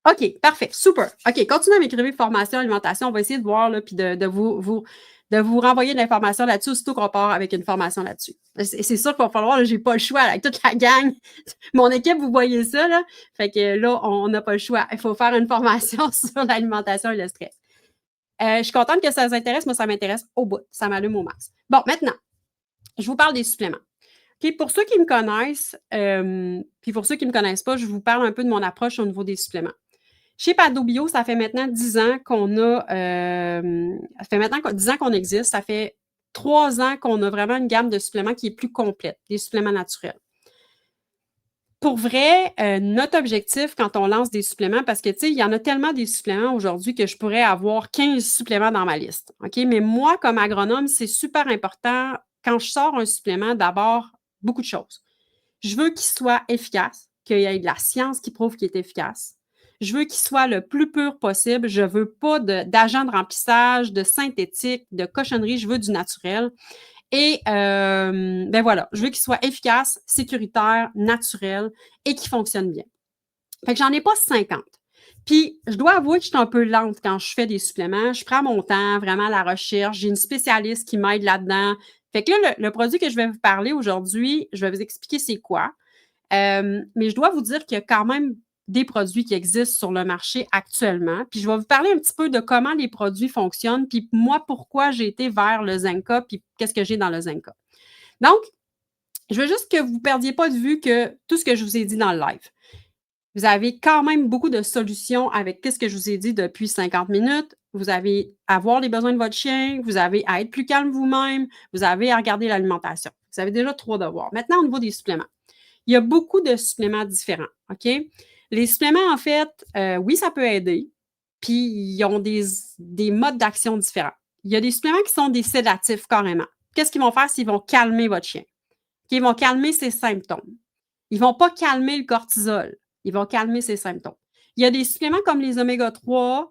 OK, parfait, super. OK, continuez à m'écrire formation, alimentation. On va essayer de voir, là, puis de vous renvoyer de l'information là-dessus, aussitôt qu'on part avec une formation là-dessus. C'est sûr qu'il va falloir, j'ai pas le choix, là, avec toute la gang. Mon équipe, vous voyez ça, là. Fait que là, on n'a pas le choix. Il faut faire une formation sur l'alimentation et le stress. Je suis contente que ça vous intéresse. Moi, ça m'intéresse au bout. Ça m'allume au max. Bon, maintenant, je vous parle des suppléments. Okay, pour ceux qui me connaissent, puis pour ceux qui ne me connaissent pas, je vous parle un peu de mon approche au niveau des suppléments. Chez Padobio, ça fait maintenant 10 ans qu'on a, ça fait maintenant 10 ans qu'on existe. Ça fait 3 ans qu'on a vraiment une gamme de suppléments qui est plus complète, des suppléments naturels. Pour vrai, notre objectif quand on lance des suppléments, parce que, tu sais, il y en a tellement des suppléments aujourd'hui que je pourrais avoir 15 suppléments dans ma liste, OK? Mais moi, comme agronome, c'est super important, quand je sors un supplément, d'abord, beaucoup de choses. Je veux qu'il soit efficace, qu'il y ait de la science qui prouve qu'il est efficace. Je veux qu'il soit le plus pur possible. Je ne veux pas d'agents de remplissage, de synthétique, de cochonnerie. Je veux du naturel. Et ben voilà, je veux qu'il soit efficace, sécuritaire, naturel et qu'il fonctionne bien. Fait que j'en ai pas 50. Puis, je dois avouer que je suis un peu lente quand je fais des suppléments. Je prends mon temps, vraiment à la recherche. J'ai une spécialiste qui m'aide là-dedans. Fait que là, le produit que je vais vous parler aujourd'hui, je vais vous expliquer c'est quoi. Mais je dois vous dire qu'il y a quand même des produits qui existent sur le marché actuellement. Puis je vais vous parler un petit peu de comment les produits fonctionnent, puis moi, pourquoi j'ai été vers le Zenka, puis qu'est-ce que j'ai dans le Zenka. Donc, je veux juste que vous ne perdiez pas de vue que tout ce que je vous ai dit dans le live. Vous avez quand même beaucoup de solutions avec ce que je vous ai dit depuis 50 minutes. Vous avez à voir les besoins de votre chien, vous avez à être plus calme vous-même, vous avez à regarder l'alimentation. Vous avez déjà 3 devoirs. Maintenant, au niveau des suppléments. Il y a beaucoup de suppléments différents, OK? Les suppléments, en fait, oui, ça peut aider, puis ils ont des modes d'action différents. Il y a des suppléments qui sont des sédatifs carrément. Qu'est-ce qu'ils vont faire? Ils vont calmer votre chien. Ils vont calmer ses symptômes. Ils ne vont pas calmer le cortisol. Ils vont calmer ses symptômes. Il y a des suppléments comme les oméga 3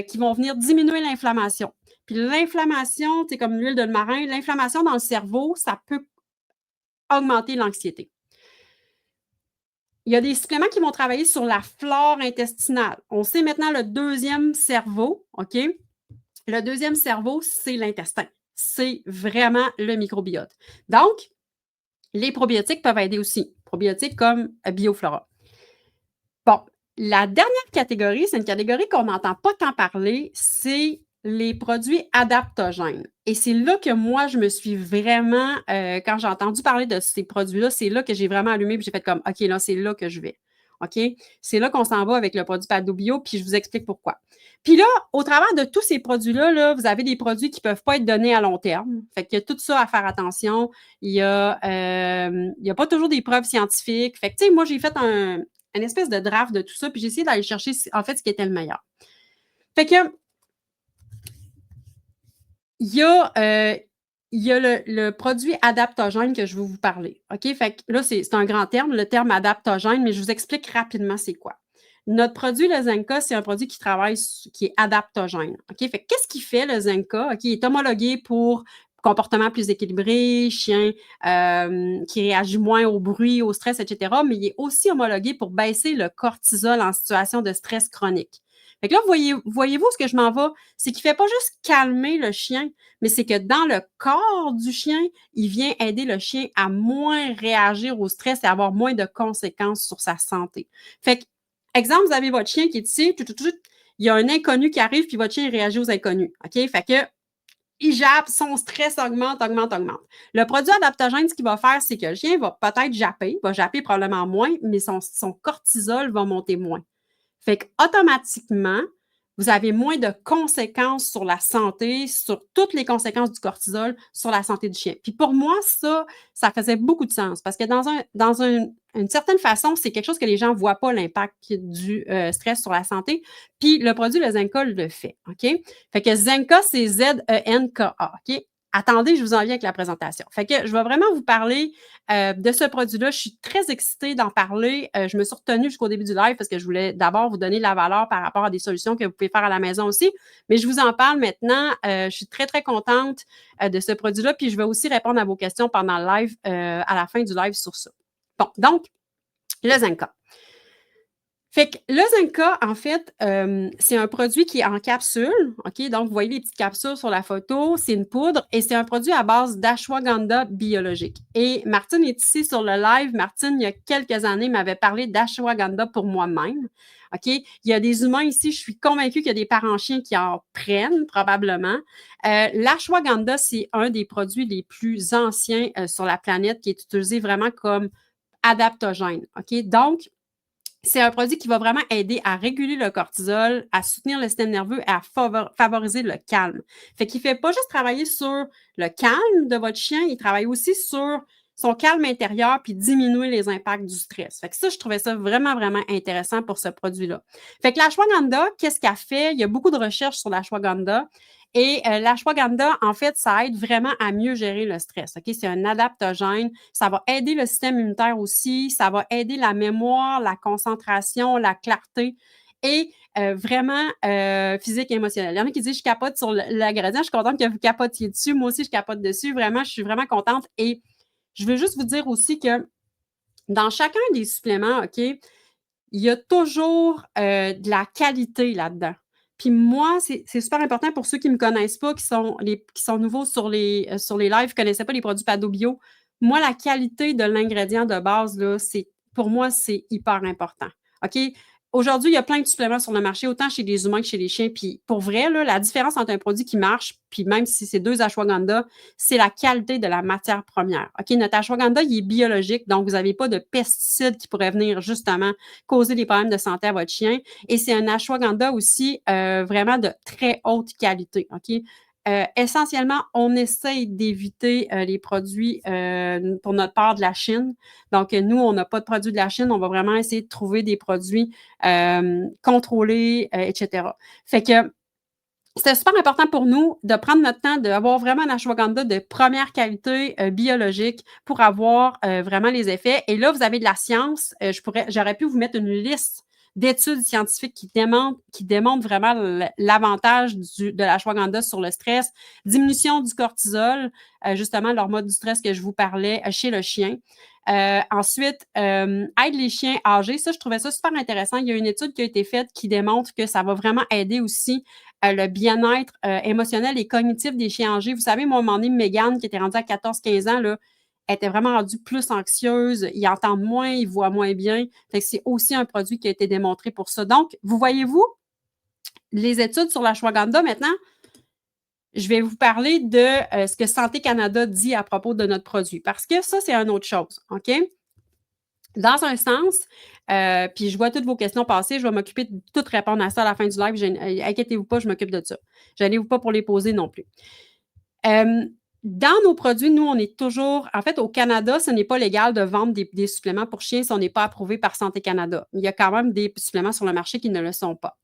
qui vont venir diminuer l'inflammation. Puis l'inflammation, c'est comme l'huile de marin, l'inflammation dans le cerveau, ça peut augmenter l'anxiété. Il y a des suppléments qui vont travailler sur la flore intestinale. On sait maintenant le deuxième cerveau, OK? Le deuxième cerveau, c'est l'intestin. C'est vraiment le microbiote. Donc, les probiotiques peuvent aider aussi. Probiotiques comme Bioflora. Bon, la dernière catégorie, c'est une catégorie qu'on n'entend pas tant parler, c'est les produits adaptogènes. Et c'est là que moi, je me suis vraiment, quand j'ai entendu parler de ces produits-là, c'est là que j'ai vraiment allumé et j'ai fait comme, OK, là, c'est là que je vais. OK? C'est là qu'on s'en va avec le produit Padobio, puis je vous explique pourquoi. Puis là, au travers de tous ces produits-là, là, vous avez des produits qui ne peuvent pas être donnés à long terme. Fait qu'il y a tout ça à faire attention. Il y a pas toujours des preuves scientifiques. Fait que, tu sais, moi, j'ai fait une espèce de draft de tout ça, puis j'ai essayé d'aller chercher, en fait, ce qui était le meilleur. Fait que, il y a le produit adaptogène que je veux vous parler. OK? Fait que là, c'est un grand terme, le terme adaptogène, mais je vous explique rapidement c'est quoi. Notre produit, le Zenka, c'est un produit qui est adaptogène. OK? Fait que qu'est-ce qu'il fait, le Zenka? OK? Il est homologué pour comportement plus équilibré, chien qui réagit moins au bruit, au stress, etc. Mais il est aussi homologué pour baisser le cortisol en situation de stress chronique. Fait que là, voyez-vous ce que je m'en vais? C'est qu'il ne fait pas juste calmer le chien, mais c'est que dans le corps du chien, il vient aider le chien à moins réagir au stress et avoir moins de conséquences sur sa santé. Fait que, exemple, vous avez votre chien qui est ici, il y a un inconnu qui arrive, puis votre chien réagit aux inconnus. OK? Fait que il jappe, son stress augmente, augmente, augmente. Le produit adaptogène, ce qu'il va faire, c'est que le chien va peut-être japper, va japper probablement moins, mais son cortisol va monter moins. Fait qu'automatiquement, vous avez moins de conséquences sur la santé, sur toutes les conséquences du cortisol sur la santé du chien. Puis pour moi, ça faisait beaucoup de sens parce que une certaine façon, c'est quelque chose que les gens ne voient pas l'impact du stress sur la santé. Puis le produit, le Zenka, le fait. OK? Fait que Zenka, c'est Z-E-N-K-A. OK? Attendez, je vous en viens avec la présentation. Fait que je vais vraiment vous parler de ce produit-là. Je suis très excitée d'en parler. Je me suis retenue jusqu'au début du live parce que je voulais d'abord vous donner de la valeur par rapport à des solutions que vous pouvez faire à la maison aussi. Mais je vous en parle maintenant. Je suis très, très contente de ce produit-là. Puis je vais aussi répondre à vos questions pendant le live, à la fin du live sur ça. Bon, donc, le Zenka. Fait que le Zenka, en fait, c'est un produit qui est en capsule. OK? Donc, vous voyez les petites capsules sur la photo. C'est une poudre et c'est un produit à base d'ashwagandha biologique. Et Martine est ici sur le live. Martine, il y a quelques années, m'avait parlé d'ashwagandha pour moi-même. OK? Il y a des humains ici, je suis convaincue qu'il y a des parents chiens qui en prennent probablement. L'ashwagandha, c'est un des produits les plus anciens sur la planète qui est utilisé vraiment comme adaptogène. OK? Donc, c'est un produit qui va vraiment aider à réguler le cortisol, à soutenir le système nerveux et à favoriser le calme. Fait qu'il ne fait pas juste travailler sur le calme de votre chien, il travaille aussi sur son calme intérieur puis diminuer les impacts du stress. Fait que ça, je trouvais ça vraiment, vraiment intéressant pour ce produit-là. Fait que l'ashwagandha, qu'est-ce qu'elle fait? Il y a beaucoup de recherches sur l'ashwagandha. Et l'ashwagandha, en fait, ça aide vraiment à mieux gérer le stress. OK? C'est un adaptogène. Ça va aider le système immunitaire aussi. Ça va aider la mémoire, la concentration, la clarté et vraiment physique et émotionnel. Il y en a qui disent je capote sur l'ingrédient. Je suis contente que vous capotiez dessus. Moi aussi, je capote dessus. Vraiment, je suis vraiment contente. Et je veux juste vous dire aussi que dans chacun des suppléments, OK, il y a toujours de la qualité là-dedans. Puis moi, c'est super important pour ceux qui ne me connaissent pas, qui sont nouveaux sur les lives, qui ne connaissaient pas les produits Pado Bio. Moi, la qualité de l'ingrédient de base, là, pour moi, c'est hyper important. OK? Aujourd'hui, il y a plein de suppléments sur le marché, autant chez les humains que chez les chiens. Puis pour vrai, là, la différence entre un produit qui marche, puis même si c'est 2 ashwagandha, c'est la qualité de la matière première. OK? Notre ashwagandha, il est biologique, donc vous n'avez pas de pesticides qui pourraient venir justement causer des problèmes de santé à votre chien. Et c'est un ashwagandha aussi vraiment de très haute qualité. OK? Essentiellement, on essaye d'éviter les produits pour notre part de la Chine. Donc, nous, on n'a pas de produits de la Chine. On va vraiment essayer de trouver des produits contrôlés, etc. Fait que c'était super important pour nous de prendre notre temps, d'avoir vraiment un ashwagandha de première qualité biologique pour avoir vraiment les effets. Et là, vous avez de la science. J'aurais pu vous mettre une liste d'études scientifiques qui démontrent vraiment l'avantage de l'ashwagandha sur le stress, diminution du cortisol, justement l'hormone du stress que je vous parlais chez le chien. Ensuite, aide les chiens âgés. Ça, je trouvais ça super intéressant. Il y a une étude qui a été faite qui démontre que ça va vraiment aider aussi le bien-être émotionnel et cognitif des chiens âgés. Vous savez, moi, à un moment donné, Mégane, qui était rendue à 14-15 ans, là, elle était vraiment rendue plus anxieuse. Ils entendent moins, ils voient moins bien. Fait que c'est aussi un produit qui a été démontré pour ça. Donc, vous voyez-vous, les études sur l'ashwagandha, maintenant, je vais vous parler de ce que Santé Canada dit à propos de notre produit. Parce que ça, c'est une autre chose. OK? Dans un sens, puis je vois toutes vos questions passer, je vais m'occuper de tout répondre à ça à la fin du live. Inquiétez-vous pas, je m'occupe de ça. Gênez-vous pas pour les poser non plus. Dans nos produits, nous, on est toujours... En fait, au Canada, ce n'est pas légal de vendre des suppléments pour chiens si on n'est pas approuvé par Santé Canada. Il y a quand même des suppléments sur le marché qui ne le sont pas.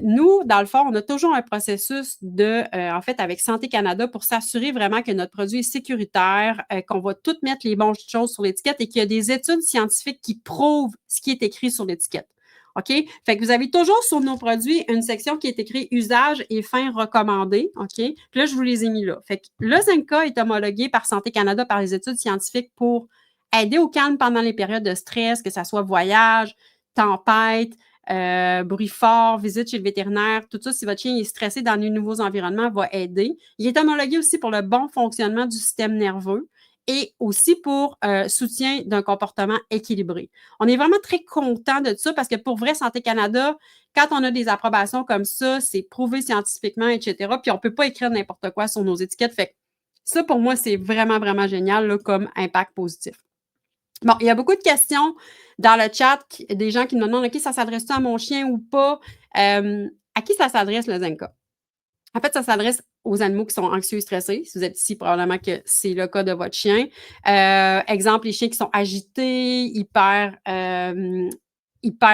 Nous, dans le fond, on a toujours un processus en fait, avec Santé Canada pour s'assurer vraiment que notre produit est sécuritaire, qu'on va tout mettre les bonnes choses sur l'étiquette et qu'il y a des études scientifiques qui prouvent ce qui est écrit sur l'étiquette. OK? Fait que vous avez toujours sur nos produits une section qui est écrite usage et fin recommandés. OK? Puis là, je vous les ai mis là. Fait que le Zenka est homologué par Santé Canada par les études scientifiques pour aider au calme pendant les périodes de stress, que ce soit voyage, tempête, bruit fort, visite chez le vétérinaire, tout ça, si votre chien est stressé dans les nouveaux environnements, va aider. Il est homologué aussi pour le bon fonctionnement du système nerveux et aussi pour soutien d'un comportement équilibré. On est vraiment très content de ça parce que pour vrai, Santé Canada, quand on a des approbations comme ça, c'est prouvé scientifiquement, etc. Puis on ne peut pas écrire n'importe quoi sur nos étiquettes. Fait que ça, pour moi, c'est vraiment, vraiment génial là, comme impact positif. Bon, il y a beaucoup de questions dans le chat, des gens qui me demandent, OK, ça s'adresse-tu à mon chien ou pas? À qui ça s'adresse, le Zenka? En fait, ça s'adresse aux animaux qui sont anxieux et stressés. Si vous êtes ici, probablement que c'est le cas de votre chien. Exemple, les chiens qui sont agités, hyper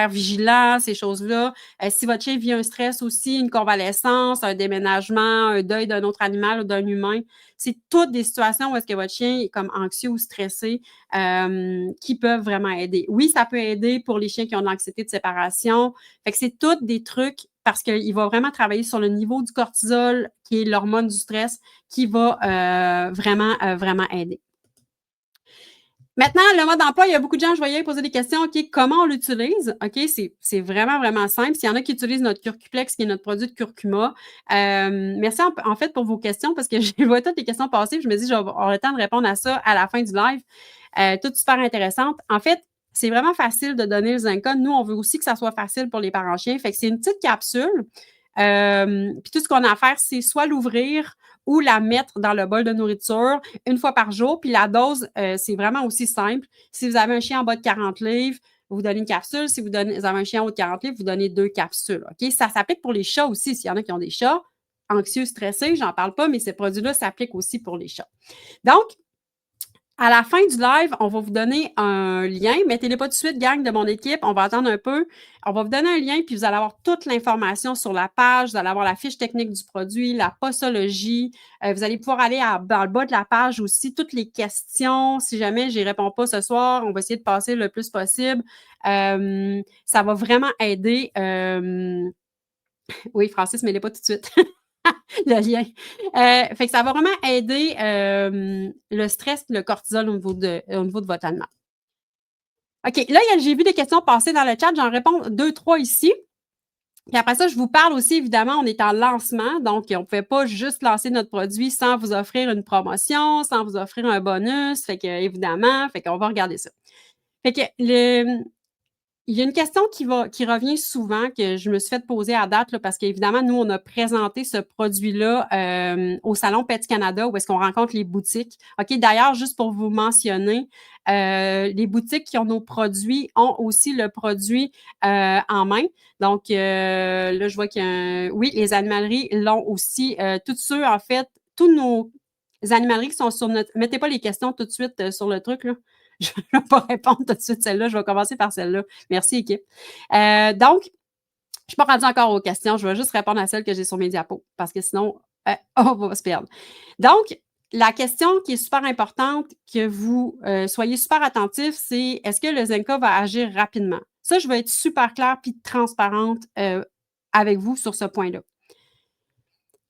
vigilants, ces choses-là. Si votre chien vit un stress aussi, une convalescence, un déménagement, un deuil d'un autre animal ou d'un humain, c'est toutes des situations où est-ce que votre chien est comme anxieux ou stressé qui peuvent vraiment aider. Oui, ça peut aider pour les chiens qui ont de l'anxiété de séparation. Fait que c'est tous des trucs parce qu'il va vraiment travailler sur le niveau du cortisol, qui est l'hormone du stress, qui va vraiment aider. Maintenant, le mode d'emploi, il y a beaucoup de gens, je voyais poser des questions. OK, comment on l'utilise? OK, c'est vraiment, vraiment simple. S'il y en a qui utilisent notre Curcuplex, qui est notre produit de curcuma, merci en fait pour vos questions parce que je vois toutes les questions passer. Je me dis, je vais avoir le temps de répondre à ça à la fin du live. Toutes super intéressantes. En fait, c'est vraiment facile de donner le Zenka. Nous, on veut aussi que ça soit facile pour les parents chiens. Fait que c'est une petite capsule. Puis tout ce qu'on a à faire, c'est soit l'ouvrir ou la mettre dans le bol de nourriture une fois par jour. Puis la dose, c'est vraiment aussi simple. Si vous avez un chien en bas de 40 livres, vous donnez une capsule. Si vous avez un chien en haut de 40 livres, vous donnez 2 capsules. OK? Ça s'applique pour les chats aussi. S'il y en a qui ont des chats anxieux, stressés, j'en parle pas, mais ces produits-là s'appliquent aussi pour les chats. Donc, à la fin du live, on va vous donner un lien. Mettez-les pas tout de suite, gang de mon équipe. On va attendre un peu. On va vous donner un lien, puis vous allez avoir toute l'information sur la page. Vous allez avoir la fiche technique du produit, la posologie. Vous allez pouvoir aller dans le bas de la page aussi, toutes les questions. Si jamais j'y réponds pas ce soir, on va essayer de passer le plus possible. Ça va vraiment aider. Oui, Francis, mets-les pas tout de suite. Le lien. Fait que ça va vraiment aider le stress et le cortisol au niveau de votre animal. OK, là, j'ai vu des questions passer dans le chat. J'en réponds 2, 3 ici. Puis après ça, je vous parle aussi, évidemment, on est en lancement, donc on ne pouvait pas juste lancer notre produit sans vous offrir une promotion, sans vous offrir un bonus. Fait que, évidemment, fait qu'on va regarder ça. Fait que il y a une question qui revient souvent, que je me suis fait poser à date, là, parce qu'évidemment, nous, on a présenté ce produit-là au Salon Pet Canada, où est-ce qu'on rencontre les boutiques. OK, d'ailleurs, juste pour vous mentionner, les boutiques qui ont nos produits ont aussi le produit en main. Donc, là, je vois oui, les animaleries l'ont aussi. Tous ceux, en fait, tous nos animaleries qui sont sur notre... Mettez pas les questions tout de suite sur le truc, là. Je ne vais pas répondre tout de suite celle-là. Je vais commencer par celle-là. Merci, équipe. Donc, je ne suis pas rendue encore aux questions. Je vais juste répondre à celles que j'ai sur mes diapos parce que sinon, on va se perdre. Donc, la question qui est super importante, que vous soyez super attentifs, c'est est-ce que le Zenka va agir rapidement? Ça, je vais être super claire puis transparente avec vous sur ce point-là.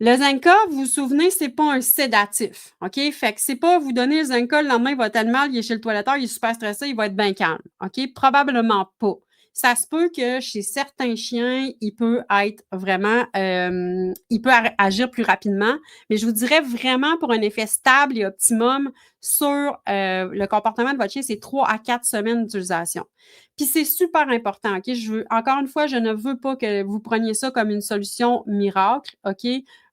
Le Zenka, vous vous souvenez, c'est pas un sédatif, OK? Fait que c'est pas vous donner le Zenka, le lendemain, il va tellement mal, il est chez le toiletteur, il est super stressé, il va être bien calme, OK? Probablement pas. Ça se peut que chez certains chiens, il peut être vraiment, il peut agir plus rapidement, mais je vous dirais vraiment pour un effet stable et optimum sur le comportement de votre chien, c'est 3 à 4 semaines d'utilisation. Puis c'est super important, OK? Encore une fois, je ne veux pas que vous preniez ça comme une solution miracle, OK?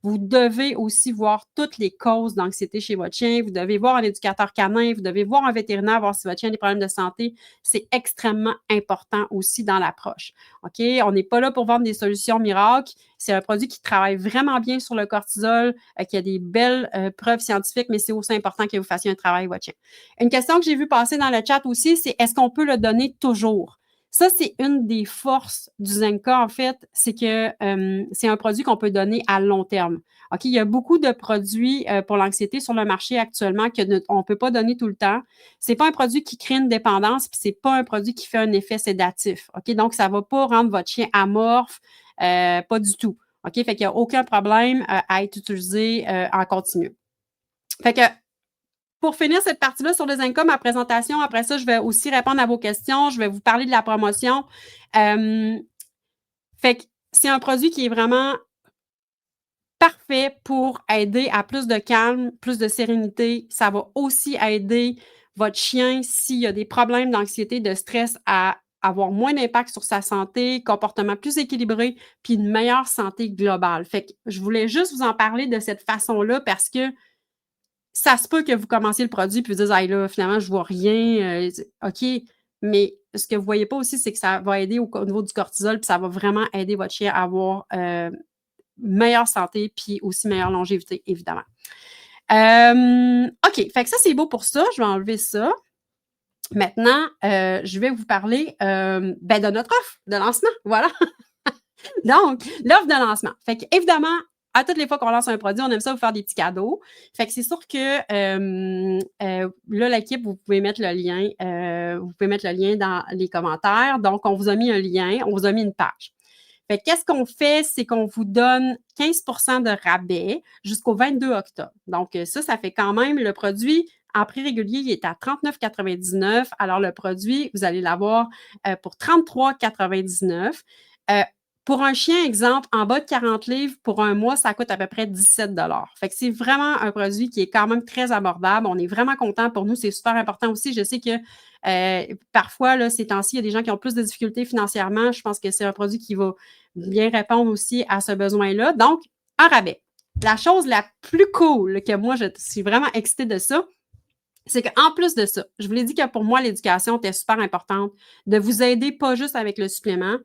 Vous devez aussi voir toutes les causes d'anxiété chez votre chien. Vous devez voir un éducateur canin, vous devez voir un vétérinaire, voir si votre chien a des problèmes de santé. C'est extrêmement important aussi dans l'approche. OK? On n'est pas là pour vendre des solutions miracles. C'est un produit qui travaille vraiment bien sur le cortisol, qui a des belles preuves scientifiques, mais c'est aussi important que vous fassiez un travail votre chien. Une question que j'ai vue passer dans le chat aussi, c'est est-ce qu'on peut le donner toujours? Ça, c'est une des forces du Zenka, en fait, c'est que c'est un produit qu'on peut donner à long terme. OK, il y a beaucoup de produits pour l'anxiété sur le marché actuellement qu'on ne peut pas donner tout le temps. Ce n'est pas un produit qui crée une dépendance, puis ce n'est pas un produit qui fait un effet sédatif. OK, donc ça ne va pas rendre votre chien amorphe, pas du tout. OK, fait qu'il n'y a aucun problème à être utilisé en continu. Fait que pour finir cette partie-là sur les Zenka, ma présentation, après ça, je vais aussi répondre à vos questions. Je vais vous parler de la promotion. Fait que c'est un produit qui est vraiment parfait pour aider à plus de calme, plus de sérénité. Ça va aussi aider votre chien s'il y a des problèmes d'anxiété, de stress, à avoir moins d'impact sur sa santé, comportement plus équilibré, puis une meilleure santé globale. Fait que je voulais juste vous en parler de cette façon-là parce que ça se peut que vous commenciez le produit puis vous dites: «Hey là, finalement, je vois rien, OK, mais ce que vous voyez pas aussi, c'est que ça va aider au niveau du cortisol puis ça va vraiment aider votre chien à avoir, meilleure santé puis aussi meilleure longévité, évidemment. OK, fait que ça, c'est beau pour ça. Je vais enlever ça. Maintenant, je vais vous parler, de notre offre de lancement. Voilà. Donc, l'offre de lancement. Fait qu'évidemment, à toutes les fois qu'on lance un produit, on aime ça vous faire des petits cadeaux. Fait que c'est sûr que là, l'équipe, vous pouvez mettre le lien dans les commentaires. Donc, on vous a mis un lien, on vous a mis une page. Fait que qu'est-ce qu'on fait? C'est qu'on vous donne 15 de rabais jusqu'au 22 octobre. Donc, ça fait quand même le produit en prix régulier, il est à 39,99. Alors, le produit, vous allez l'avoir pour 33,99. Euh, pour un chien, exemple, en bas de 40 livres, pour un mois, ça coûte à peu près 17 Fait que c'est vraiment un produit qui est quand même très abordable. On est vraiment content pour nous. C'est super important aussi. Je sais que parfois, là, ces temps-ci, il y a des gens qui ont plus de difficultés financièrement. Je pense que c'est un produit qui va bien répondre aussi à ce besoin-là. Donc, un rabais. La chose la plus cool que moi, je suis vraiment excitée de ça, c'est qu'en plus de ça, je vous l'ai dit que pour moi, l'éducation était super importante, de vous aider pas juste avec le supplément.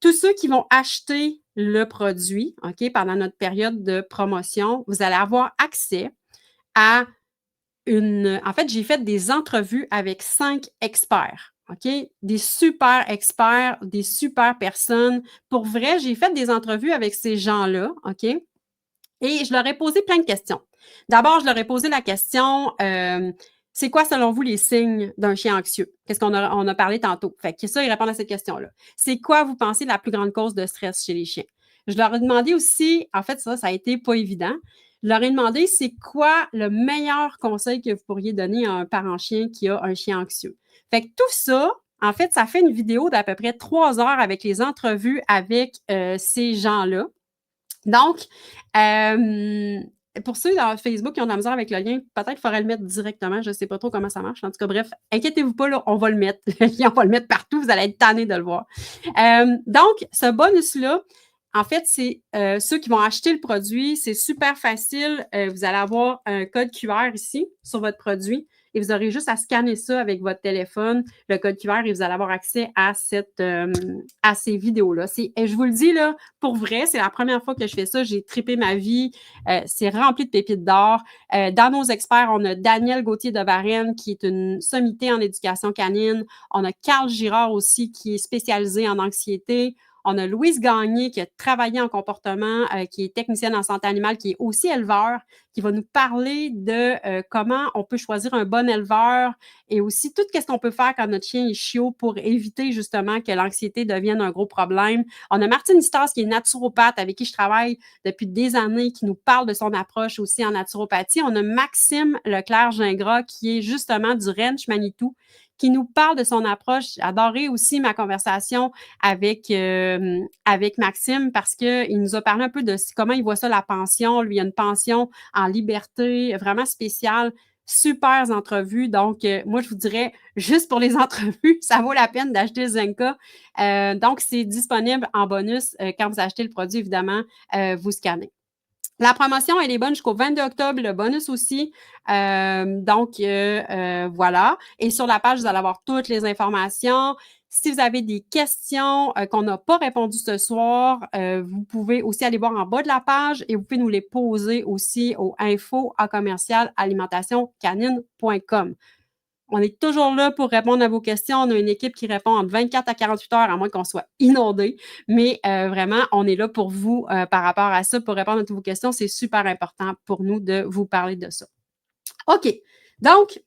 Tous ceux qui vont acheter le produit, OK, pendant notre période de promotion, vous allez avoir accès à en fait, j'ai fait des entrevues avec 5 experts, OK? Des super experts, des super personnes. Pour vrai, j'ai fait des entrevues avec ces gens-là, OK? Et je leur ai posé plein de questions. D'abord, je leur ai posé la question, c'est quoi selon vous les signes d'un chien anxieux? Qu'est-ce qu'on a parlé tantôt? Fait que ça, ils répondent à cette question-là. C'est quoi, vous pensez, la plus grande cause de stress chez les chiens? Je leur ai demandé aussi, en fait, ça a été pas évident. Je leur ai demandé, c'est quoi le meilleur conseil que vous pourriez donner à un parent chien qui a un chien anxieux? Fait que tout ça, en fait, ça fait une vidéo d'à peu près 3 heures avec les entrevues avec ces gens-là. Donc, pour ceux dans Facebook qui ont de la misère avec le lien, peut-être qu'il faudrait le mettre directement. Je ne sais pas trop comment ça marche. En tout cas, bref, inquiétez-vous pas, là, on va le mettre. Le lien, on va le mettre partout. Vous allez être tannés de le voir. Donc, ce bonus-là, en fait, c'est ceux qui vont acheter le produit. C'est super facile. Vous allez avoir un code QR ici sur votre produit et vous aurez juste à scanner ça avec votre téléphone, le code QR, et vous allez avoir accès à ces vidéos-là. Je vous le dis, là, pour vrai, c'est la première fois que je fais ça. J'ai trippé ma vie. C'est rempli de pépites d'or. Dans nos experts, on a Daniel Gauthier de Varennes, qui est une sommité en éducation canine. On a Carl Girard aussi, qui est spécialisé en anxiété. On a Louise Gagné, qui a travaillé en comportement, qui est technicienne en santé animale, qui est aussi éleveur, qui va nous parler de comment on peut choisir un bon éleveur et aussi tout ce qu'on peut faire quand notre chien est chiot pour éviter justement que l'anxiété devienne un gros problème. On a Martine Istas, qui est naturopathe, avec qui je travaille depuis des années, qui nous parle de son approche aussi en naturopathie. On a Maxime Leclerc-Gingras, qui est justement du Ranch Manitou, qui nous parle de son approche. J'ai adoré aussi ma conversation avec Maxime parce qu'il nous a parlé un peu de comment il voit ça, la pension. Lui, il a une pension en liberté, vraiment spéciale. Super entrevues. Donc, moi, je vous dirais, juste pour les entrevues, ça vaut la peine d'acheter Zenka. Donc, c'est disponible en bonus quand vous achetez le produit, évidemment, vous scannez. La promotion, elle est bonne jusqu'au 22 octobre, le bonus aussi. Voilà. Et sur la page, vous allez avoir toutes les informations. Si vous avez des questions qu'on n'a pas répondu ce soir, vous pouvez aussi aller voir en bas de la page et vous pouvez nous les poser aussi au info@alimentationcanine.com. On est toujours là pour répondre à vos questions. On a une équipe qui répond entre 24 à 48 heures, à moins qu'on soit inondé. Mais vraiment, on est là pour vous par rapport à ça, pour répondre à toutes vos questions. C'est super important pour nous de vous parler de ça. OK. Donc,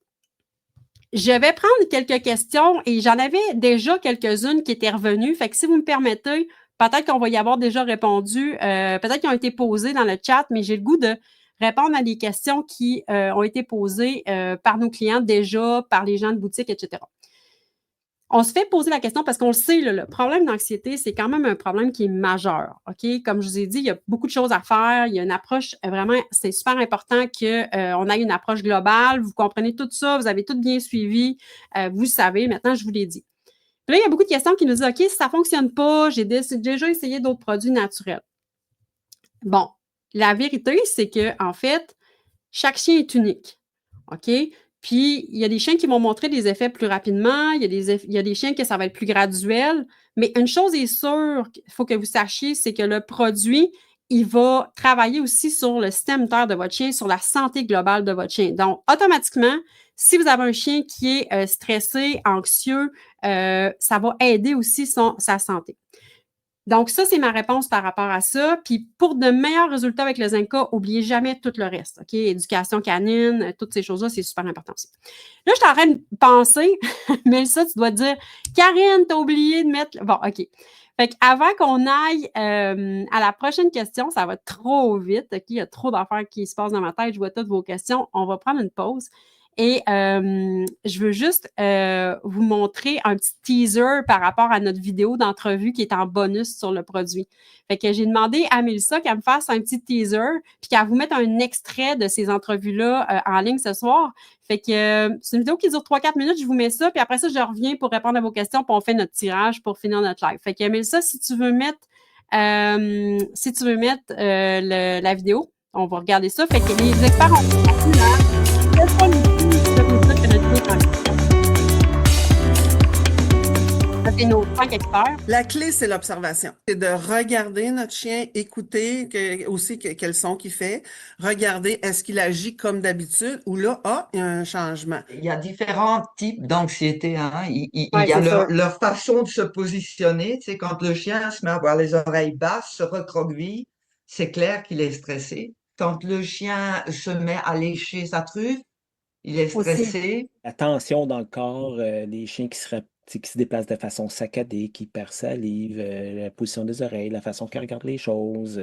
je vais prendre quelques questions et j'en avais déjà quelques-unes qui étaient revenues. Fait que si vous me permettez, peut-être qu'on va y avoir déjà répondu. Peut-être qu'ils ont été posées dans le chat, mais j'ai le goût de répondre à des questions qui ont été posées par nos clients déjà, par les gens de boutique, etc. on se fait poser la question parce qu'on le sait, là, le problème d'anxiété, c'est quand même un problème qui est majeur. OK? Comme je vous ai dit, il y a beaucoup de choses à faire. Il y a une approche vraiment, c'est super important qu'on ait une approche globale. Vous comprenez tout ça, vous avez tout bien suivi. Vous savez, maintenant, je vous l'ai dit. Puis là, il y a beaucoup de questions qui nous disent OK, si ça ne fonctionne pas, j'ai déjà essayé d'autres produits naturels. Bon, la vérité, c'est que, en fait, chaque chien est unique. OK? Puis, il y a des chiens qui vont montrer des effets plus rapidement, il y a des chiens que ça va être plus graduel. Mais une chose est sûre, il faut que vous sachiez, c'est que le produit, il va travailler aussi sur le système immunitaire de votre chien, sur la santé globale de votre chien. Donc, automatiquement, si vous avez un chien qui est stressé, anxieux, ça va aider aussi sa santé. Donc, ça, c'est ma réponse par rapport à ça. Puis, pour de meilleurs résultats avec le Zenka, n'oubliez jamais tout le reste. OK? Éducation canine, toutes ces choses-là, c'est super important aussi. Là, je suis en train de penser, Mélissa, tu dois te dire, Karine, t'as oublié de mettre. Bon, OK. Fait qu'avant qu'on aille à la prochaine question, ça va trop vite. OK? Il y a trop d'affaires qui se passent dans ma tête. Je vois toutes vos questions. On va prendre une pause. Et je veux juste vous montrer un petit teaser par rapport à notre vidéo d'entrevue qui est en bonus sur le produit. Fait que j'ai demandé à Mélissa qu'elle me fasse un petit teaser puis qu'elle vous mette un extrait de ces entrevues-là en ligne ce soir. Fait que c'est une vidéo qui dure 3-4 minutes, je vous mets ça, puis après ça, je reviens pour répondre à vos questions, puis on fait notre tirage pour finir notre live. Fait que Mélissa, si tu veux mettre la vidéo, on va regarder ça. Fait que les experts ont c'est nos 5 experts. La clé, c'est l'observation. C'est de regarder notre chien, écouter quel son qu'il fait, regarder est-ce qu'il agit comme d'habitude ou là, il y a un changement. Il y a différents types d'anxiété. Hein. Il Ouais, y a c'est leur façon de se positionner. Tu sais, quand le chien se met à avoir les oreilles basses, se recroqueville, c'est clair qu'il est stressé. Quand le chien se met à lécher sa truffe, il est aussi. stressé. La tension dans le corps, les chiens qui se déplacent de façon saccadée, qui perdent salive, la position des oreilles, la façon qu'ils regardent les choses.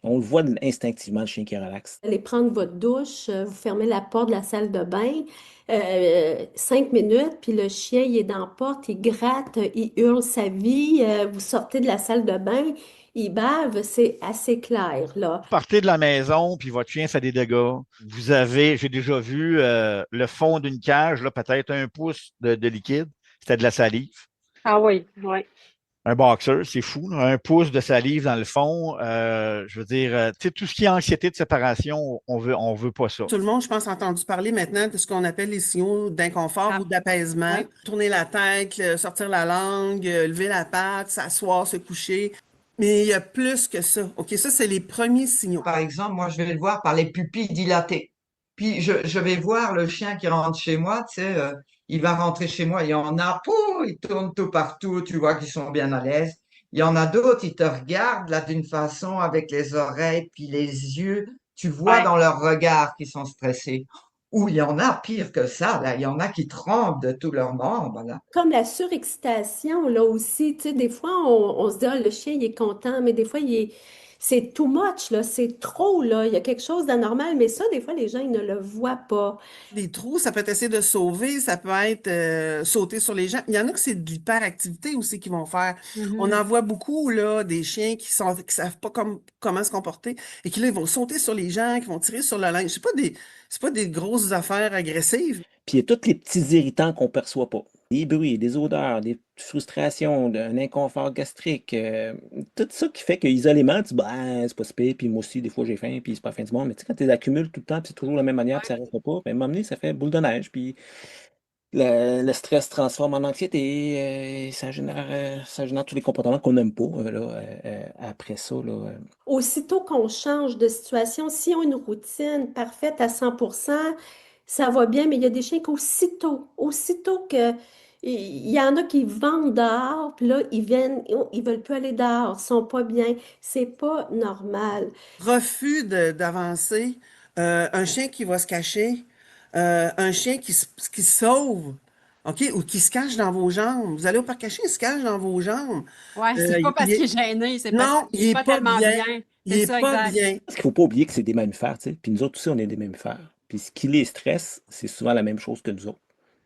On le voit instinctivement, le chien qui relaxe. Allez prendre votre douche, vous fermez la porte de la salle de bain, 5 minutes, puis le chien, il est dans la porte, il gratte, il hurle sa vie, vous sortez de la salle de bain, il bave, c'est assez clair, là. Partez de la maison, puis votre chien fait des dégâts. J'ai déjà vu le fond d'une cage, là, peut-être 1 pouce de liquide. C'était de la salive. Ah oui, oui. Un boxer, c'est fou, là, 1 pouce de salive dans le fond. Je veux dire, tu sais, tout ce qui est anxiété de séparation, on veut pas ça. Tout le monde, je pense, a entendu parler maintenant de ce qu'on appelle les signaux d'inconfort ou d'apaisement. Oui. Tourner la tête, sortir la langue, lever la patte, s'asseoir, se coucher. Mais il y a plus que ça. OK, ça, c'est les premiers signaux. Par exemple, moi, je vais le voir par les pupilles dilatées. Puis, je vais voir le chien qui rentre chez moi, tu sais, il va rentrer chez moi, il y en a, il tourne tout partout, tu vois qu'ils sont bien à l'aise. Il y en a d'autres, ils te regardent là d'une façon avec les oreilles, puis les yeux, tu vois Ouais. dans leur regard qu'ils sont stressés. Ou il y en a pire que ça, là, il y en a qui tremblent de tous leurs membres, là. Comme la surexcitation, là aussi, tu sais, des fois, on se dit, ah, le chien, il est content, mais des fois, c'est too much, là, c'est trop, là, il y a quelque chose d'anormal, mais ça, des fois, les gens, ils ne le voient pas. Des trous, ça peut être essayer de sauver, ça peut être sauter sur les gens. Il y en a que c'est de l'hyperactivité aussi qu'ils vont faire. On en voit beaucoup, là, des chiens qui savent pas comment se comporter et qui, là, ils vont sauter sur les gens, qui vont tirer sur le linge. C'est pas des grosses affaires agressives. Puis il y a tous les petits irritants qu'on ne perçoit pas. Des bruits, des odeurs, des frustrations, un inconfort gastrique. Tout ça qui fait qu'isolément, tu dis, ben, c'est pas si pire, puis moi aussi, des fois, j'ai faim, puis c'est pas la fin du monde. Mais tu sais, quand tu les accumules tout le temps, puis c'est toujours de la même manière, puis ça reste pas, ben, à un moment donné, ça fait boule de neige, puis le stress se transforme en anxiété, ça génère tous les comportements qu'on n'aime pas, après ça, là. Aussitôt qu'on change de situation, si on a une routine parfaite à 100%, ça va bien, mais il y a des chiens aussitôt que, il y en a qui vendent dehors, puis là, ils veulent plus aller dehors, ils sont pas bien. C'est pas normal. Refus d'avancer, un chien qui va se cacher, un chien qui se sauve, OK, ou qui se cache dans vos jambes. Vous allez au parc caché, il se cache dans vos jambes. Ouais, c'est pas parce il qu'il est gêné, c'est parce Non, qu'il il est est pas pas tellement bien. bien. Il C'est est ça, pas exact. bien. Parce qu'il ne faut pas oublier que c'est des mammifères, tu sais. Puis nous autres aussi, on est des mammifères. Puis ce qui les stresse, c'est souvent la même chose que nous autres.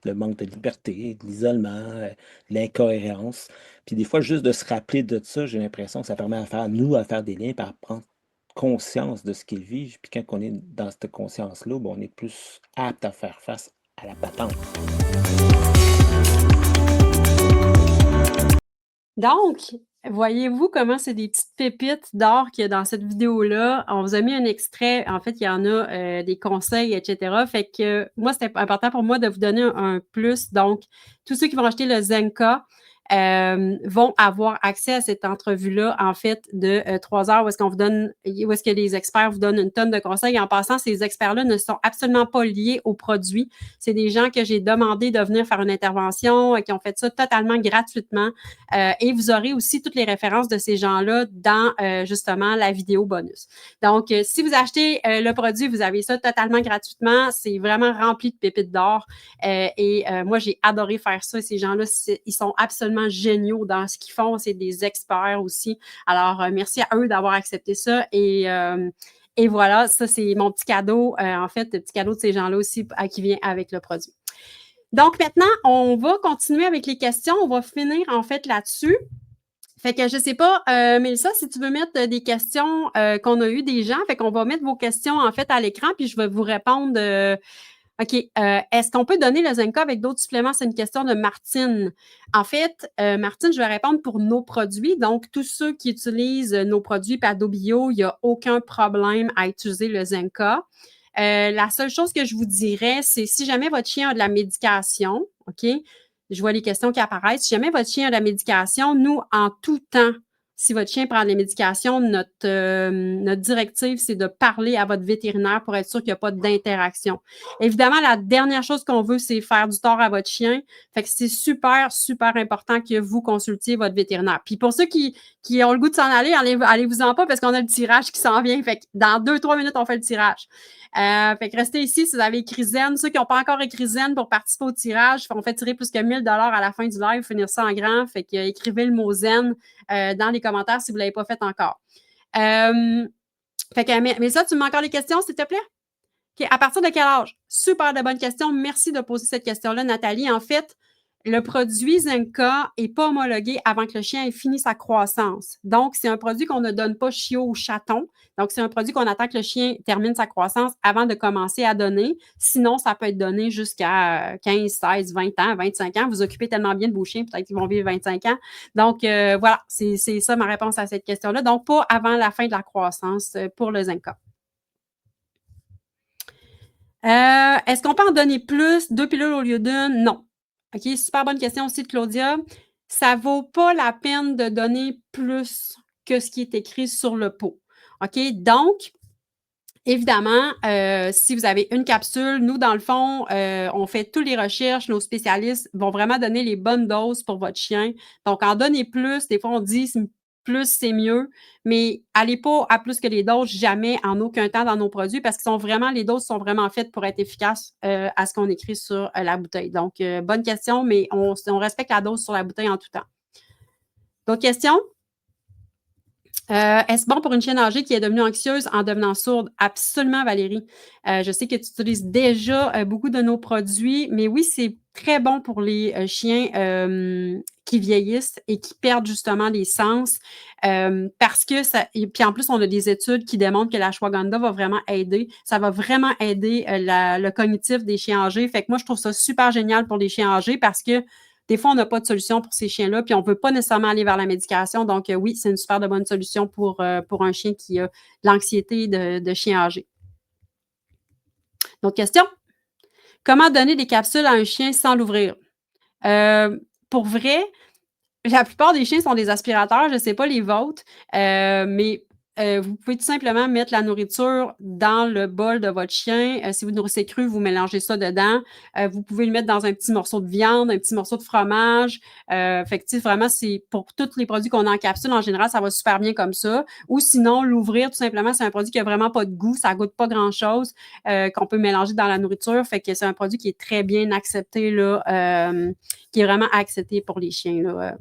le manque de liberté, de l'isolement, de l'incohérence. Puis des fois, juste de se rappeler de ça, j'ai l'impression que ça permet à faire des liens, par prendre conscience de ce qu'ils vivent. Puis quand on est dans cette conscience-là, ben, on est plus apte à faire face à la patente. Donc, voyez-vous comment c'est des petites pépites d'or qu'il y a dans cette vidéo-là? On vous a mis un extrait. En fait, il y en a des conseils, etc. Fait que moi, c'était important pour moi de vous donner un plus. Donc, tous ceux qui vont acheter le Zenka vont avoir accès à cette entrevue-là, en fait, de 3 heures où est-ce que les experts vous donnent une tonne de conseils. Et en passant, ces experts-là ne sont absolument pas liés au produit. C'est des gens que j'ai demandé de venir faire une intervention, qui ont fait ça totalement gratuitement. Et vous aurez aussi toutes les références de ces gens-là dans, justement, la vidéo bonus. Donc, si vous achetez le produit, vous avez ça totalement gratuitement. C'est vraiment rempli de pépites d'or. Moi, j'ai adoré faire ça. Ces gens-là, ils sont absolument géniaux dans ce qu'ils font. C'est des experts aussi. Alors, merci à eux d'avoir accepté ça. Et voilà, ça, c'est mon petit cadeau. En fait, le petit cadeau de ces gens-là aussi qui vient avec le produit. Donc, maintenant, on va continuer avec les questions. On va finir, en fait, là-dessus. Fait que je sais pas, Mélissa, si tu veux mettre des questions qu'on a eues des gens, fait qu'on va mettre vos questions, en fait, à l'écran, puis je vais vous répondre. OK. Est-ce qu'on peut donner le Zenka avec d'autres suppléments? C'est une question de Martine. En fait, Martine, je vais répondre pour nos produits. Donc, tous ceux qui utilisent nos produits Pado Bio, il n'y a aucun problème à utiliser le Zenka. La seule chose que je vous dirais, c'est si jamais votre chien a de la médication, OK? Je vois les questions qui apparaissent. Si jamais votre chien a de la médication, nous, en tout temps, si votre chien prend des médications, notre directive, c'est de parler à votre vétérinaire pour être sûr qu'il n'y a pas d'interaction. Évidemment, la dernière chose qu'on veut, c'est faire du tort à votre chien. Fait que c'est super, super important que vous consultiez votre vétérinaire. Puis pour ceux qui ont le goût de s'en aller, allez-vous-en pas parce qu'on a le tirage qui s'en vient. Fait que dans 2-3 minutes, on fait le tirage. Fait que restez ici si vous avez écrit Zen. Ceux qui n'ont pas encore écrit Zen pour participer au tirage, on fait tirer plus que 1000 $ à la fin du live, finir ça en grand. Fait que écrivez le mot Zen dans les commentaires si vous ne l'avez pas fait encore. Fait que, mais ça, tu me mets encore les questions, s'il te plaît? OK. À partir de quel âge? Super de bonne question. Merci de poser cette question-là, Nathalie. En fait, le produit Zenka n'est pas homologué avant que le chien ait fini sa croissance. Donc, c'est un produit qu'on ne donne pas chiot ou chaton. Donc, c'est un produit qu'on attend que le chien termine sa croissance avant de commencer à donner. Sinon, ça peut être donné jusqu'à 15, 16, 20 ans, 25 ans. Vous occupez tellement bien de vos chiens, peut-être qu'ils vont vivre 25 ans. Donc, voilà, c'est ça ma réponse à cette question-là. Donc, pas avant la fin de la croissance pour le Zenka. Est-ce qu'on peut en donner plus? 2 pilules au lieu d'une? Non. OK, super bonne question aussi de Claudia. Ça ne vaut pas la peine de donner plus que ce qui est écrit sur le pot. OK, donc, évidemment, si vous avez une capsule, nous, dans le fond, on fait toutes les recherches. Nos spécialistes vont vraiment donner les bonnes doses pour votre chien. Donc, en donner plus, des fois, on dit plus, c'est mieux, mais allez pas à plus que les doses, jamais, en aucun temps dans nos produits, parce que les doses sont vraiment faites pour être efficaces à ce qu'on écrit sur la bouteille. Donc, bonne question, mais on respecte la dose sur la bouteille en tout temps. D'autres questions? Est-ce bon pour une chienne âgée qui est devenue anxieuse en devenant sourde? Absolument, Valérie. Je sais que tu utilises déjà beaucoup de nos produits, mais oui, c'est très bon pour les chiens qui vieillissent et qui perdent justement les sens parce que ça. Et puis en plus, on a des études qui démontrent que l'ashwagandha va vraiment aider. Ça va vraiment aider le cognitif des chiens âgés. Fait que moi, je trouve ça super génial pour les chiens âgés parce que des fois, on n'a pas de solution pour ces chiens-là, puis on ne veut pas nécessairement aller vers la médication. Donc, oui, c'est une super de bonne solution pour un chien qui a l'anxiété de chien âgé. D'autres questions? Comment donner des capsules à un chien sans l'ouvrir? Pour vrai, la plupart des chiens sont des aspirateurs. Je ne sais pas les vôtres, mais vous pouvez tout simplement mettre la nourriture dans le bol de votre chien. Si vous nourrissez cru, vous mélangez ça dedans. Vous pouvez le mettre dans un petit morceau de viande, un petit morceau de fromage. Fait que, vraiment, c'est pour tous les produits qu'on a en capsule, en général, ça va super bien comme ça. Ou sinon, l'ouvrir, tout simplement, c'est un produit qui n'a vraiment pas de goût. Ça ne goûte pas grand-chose qu'on peut mélanger dans la nourriture. Fait que c'est un produit qui est très bien accepté, là, qui est vraiment accepté pour les chiens, là.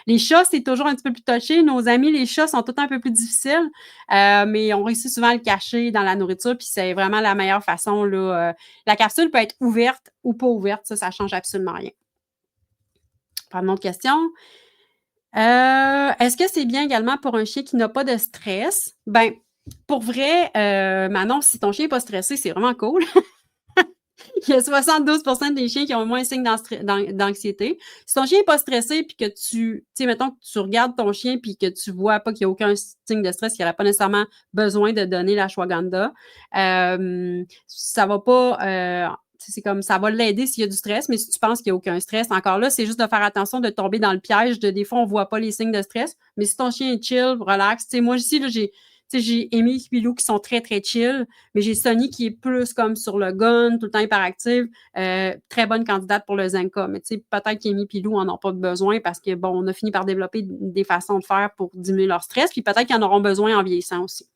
Les chats, c'est toujours un petit peu plus touché. Nos amis, les chats, sont tout le temps un peu plus difficiles, mais on réussit souvent à le cacher dans la nourriture, puis c'est vraiment la meilleure façon, là. La capsule peut être ouverte ou pas ouverte, ça change absolument rien. Pas une autre question. Est-ce que c'est bien également pour un chien qui n'a pas de stress? Ben, pour vrai, Manon, si ton chien n'est pas stressé, c'est vraiment cool. Il y a 72% des chiens qui ont au moins un signe d'anxiété. Si ton chien n'est pas stressé, puis que tu sais, mettons que tu regardes ton chien, puis que tu vois pas qu'il n'y a aucun signe de stress, qu'il n'aurait pas nécessairement besoin de donner l'ashwagandha, ça va pas, c'est comme ça va l'aider s'il y a du stress, mais si tu penses qu'il n'y a aucun stress, encore là, c'est juste de faire attention de tomber dans le piège de des fois, on ne voit pas les signes de stress, mais si ton chien est chill, relax, tu sais, moi ici, là, j'ai Amy et Pilou qui sont très, très chill, mais j'ai Sonny qui est plus comme sur le gun, tout le temps hyperactive, très bonne candidate pour le Zenka. Mais tu sais, peut-être qu'Amy et Pilou en ont pas besoin parce que, bon, on a fini par développer des façons de faire pour diminuer leur stress, puis peut-être qu'ils en auront besoin en vieillissant aussi.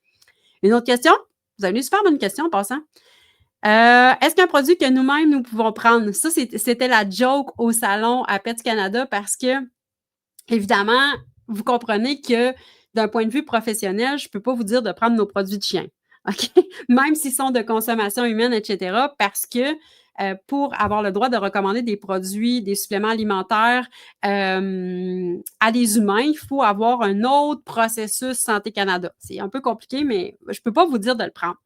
Une autre question? Vous avez une super bonne question en passant. Est-ce qu'un produit que nous-mêmes, nous pouvons prendre? Ça, c'était la joke au salon à Pets Canada parce que, évidemment, vous comprenez que d'un point de vue professionnel, je ne peux pas vous dire de prendre nos produits de chien, OK? Même s'ils sont de consommation humaine, etc., parce que pour avoir le droit de recommander des produits, des suppléments alimentaires à des humains, il faut avoir un autre processus Santé Canada. C'est un peu compliqué, mais je ne peux pas vous dire de le prendre.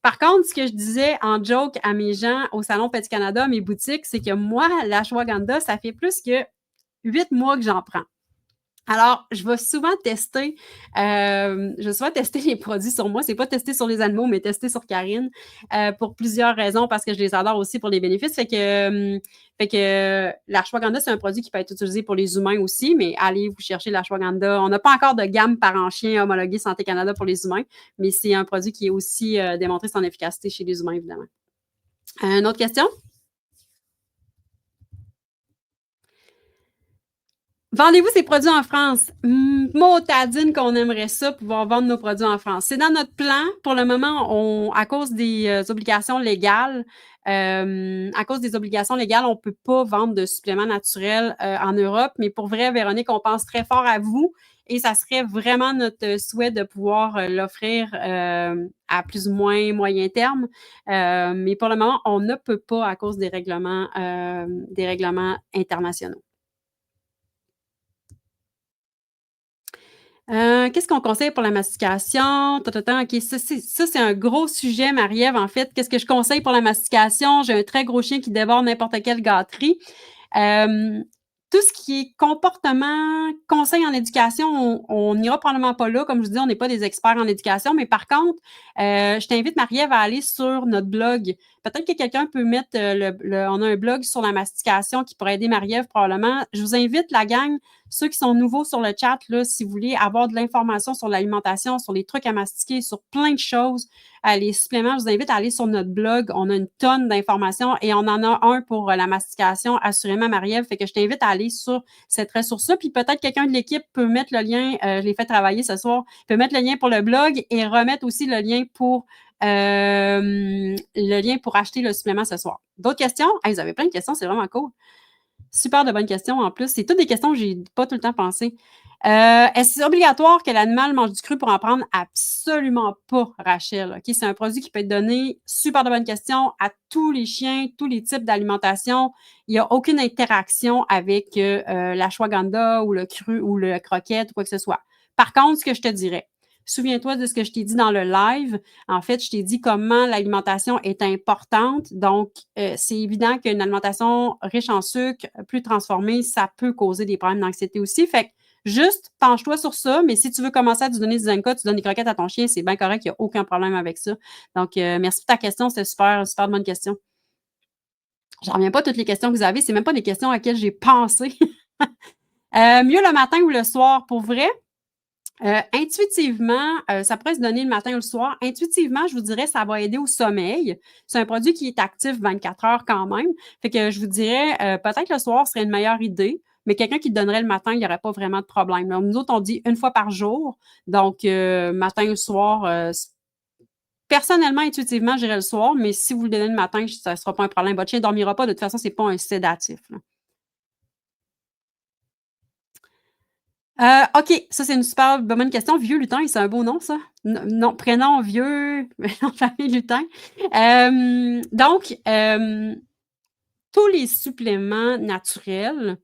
Par contre, ce que je disais en joke à mes gens au Salon Pets Canada, mes boutiques, c'est que moi, l'ashwagandha, ça fait plus que 8 mois que j'en prends. Alors, je vais souvent tester les produits sur moi. C'est pas tester sur les animaux, mais tester sur Karine pour plusieurs raisons, parce que je les adore aussi pour les bénéfices. Fait que l'ashwagandha, c'est un produit qui peut être utilisé pour les humains aussi, mais allez vous chercher l'ashwagandha. On n'a pas encore de gamme parent chien homologuée Santé Canada pour les humains, mais c'est un produit qui est aussi démontré son efficacité chez les humains, évidemment. Une autre question? Vendez-vous ces produits en France? Motadine qu'on aimerait ça, pouvoir vendre nos produits en France. C'est dans notre plan. Pour le moment, à cause des obligations légales, on ne peut pas vendre de suppléments naturels en Europe. Mais pour vrai, Véronique, on pense très fort à vous et ça serait vraiment notre souhait de pouvoir l'offrir à plus ou moins moyen terme. Mais pour le moment, on ne peut pas à cause des règlements internationaux. Qu'est-ce qu'on conseille pour la mastication? OK, ça, c'est un gros sujet, Marie-Ève. En fait, qu'est-ce que je conseille pour la mastication? J'ai un très gros chien qui dévore n'importe quelle gâterie. Tout ce qui est comportement, conseil en éducation, on n'ira probablement pas là. Comme je vous dis, on n'est pas des experts en éducation. Mais par contre, je t'invite, Marie-Ève, à aller sur notre blog. Peut-être que quelqu'un peut mettre on a un blog sur la mastication qui pourrait aider Marie-Ève probablement. Je vous invite, la gang, ceux qui sont nouveaux sur le chat, là, si vous voulez avoir de l'information sur l'alimentation, sur les trucs à mastiquer, sur plein de choses, les suppléments, je vous invite à aller sur notre blog. On a une tonne d'informations et on en a un pour la mastication, assurément, Marie-Ève. Fait que je t'invite à aller sur cette ressource-là. Puis peut-être quelqu'un de l'équipe peut mettre le lien, je l'ai fait travailler ce soir, peut mettre le lien pour le blog et remettre aussi le lien pour acheter le supplément ce soir. D'autres questions? Hey, vous avez plein de questions, c'est vraiment cool. Super de bonnes questions en plus. C'est toutes des questions que je n'ai pas tout le temps pensé. Est-ce que c'est obligatoire que l'animal mange du cru pour en prendre? Absolument pas, Rachel. Okay? C'est un produit qui peut être donné, super de bonnes questions, à tous les chiens, tous les types d'alimentation. Il n'y a aucune interaction avec l'ashwagandha ou le cru ou le croquette ou quoi que ce soit. Par contre, ce que je te dirais, souviens-toi de ce que je t'ai dit dans le live. En fait, je t'ai dit comment l'alimentation est importante. Donc, c'est évident qu'une alimentation riche en sucre, plus transformée, ça peut causer des problèmes d'anxiété aussi. Fait que juste penche-toi sur ça. Mais si tu veux commencer à te donner des Zenka, tu donnes des croquettes à ton chien, c'est bien correct, il n'y a aucun problème avec ça. Donc, merci pour ta question. C'était super bonne question. Je ne reviens pas à toutes les questions que vous avez. Ce n'est même pas des questions à laquelle j'ai pensé. Mieux le matin ou le soir, pour vrai? Intuitivement, ça pourrait se donner le matin ou le soir. Intuitivement, je vous dirais, ça va aider au sommeil. C'est un produit qui est actif 24 heures quand même. Fait que je vous dirais, peut-être le soir serait une meilleure idée, mais quelqu'un qui le donnerait le matin, il n'y aurait pas vraiment de problème. Donc, nous autres, on dit une fois par jour. Donc, matin ou soir, personnellement, intuitivement, je dirais le soir, mais si vous le donnez le matin, ça ne sera pas un problème. Votre chien ne dormira pas. De toute façon, ce n'est pas un sédatif, là. OK, ça, c'est une super bonne question. Vieux lutin, c'est un beau nom, ça? Non, prénom vieux, nom de famille lutin. Donc, tous les suppléments naturels,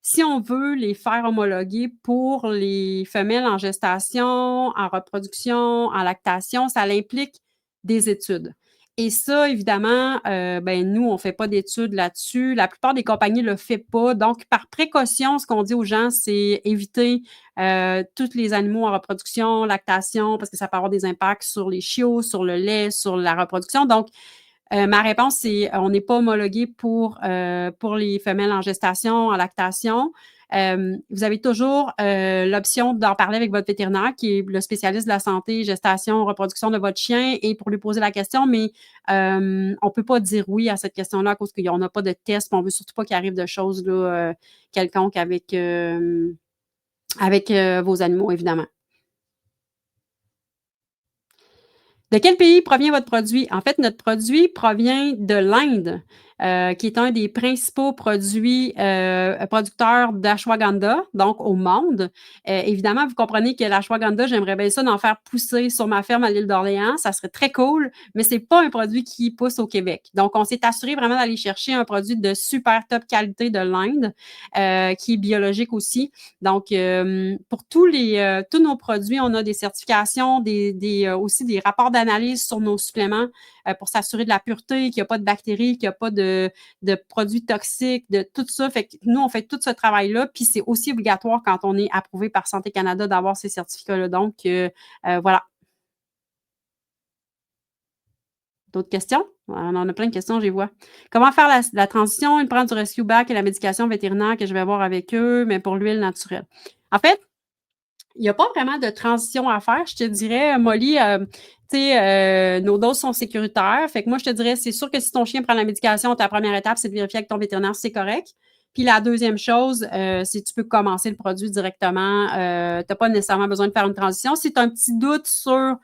si on veut les faire homologuer pour les femelles en gestation, en reproduction, en lactation, ça implique des études. Et ça, évidemment, nous, on ne fait pas d'études là-dessus. La plupart des compagnies ne le font pas. Donc, par précaution, ce qu'on dit aux gens, c'est éviter tous les animaux en reproduction, lactation, parce que ça peut avoir des impacts sur les chiots, sur le lait, sur la reproduction. Donc, ma réponse, c'est on n'est pas homologué pour les femelles en gestation, en lactation. Vous avez toujours l'option d'en parler avec votre vétérinaire, qui est le spécialiste de la santé, gestation, reproduction de votre chien, et pour lui poser la question, mais on ne peut pas dire oui à cette question-là à cause qu'on n'a pas de test, mais on ne veut surtout pas qu'il arrive de choses là, quelconques avec vos animaux, évidemment. De quel pays provient votre produit? En fait, notre produit provient de l'Inde, qui est un des principaux producteurs d'ashwagandha, donc au monde. Évidemment, vous comprenez que l'ashwagandha, j'aimerais bien ça d'en faire pousser sur ma ferme à l'île d'Orléans. Ça serait très cool, mais c'est pas un produit qui pousse au Québec. Donc, on s'est assuré vraiment d'aller chercher un produit de super top qualité de l'Inde, qui est biologique aussi. Donc, pour tous nos produits, on a des certifications, aussi des rapports d'analyse sur nos suppléments pour s'assurer de la pureté, qu'il n'y a pas de bactéries, qu'il n'y a pas de produits toxiques, de tout ça. Fait que nous, on fait tout ce travail-là, puis c'est aussi obligatoire quand on est approuvé par Santé Canada d'avoir ces certificats-là. Donc, voilà. D'autres questions? On en a plein de questions, je les vois. Comment faire la transition? Ils prennent du Rescue Back et la médication vétérinaire que je vais avoir avec eux, mais pour l'huile naturelle. En fait, il n'y a pas vraiment de transition à faire. Je te dirais, Molly, nos doses sont sécuritaires. Fait que moi, je te dirais, c'est sûr que si ton chien prend la médication, ta première étape, c'est de vérifier avec ton vétérinaire si c'est correct. Puis la deuxième chose, c'est que tu peux commencer le produit directement. Tu n'as pas nécessairement besoin de faire une transition. Si tu as un petit doute sur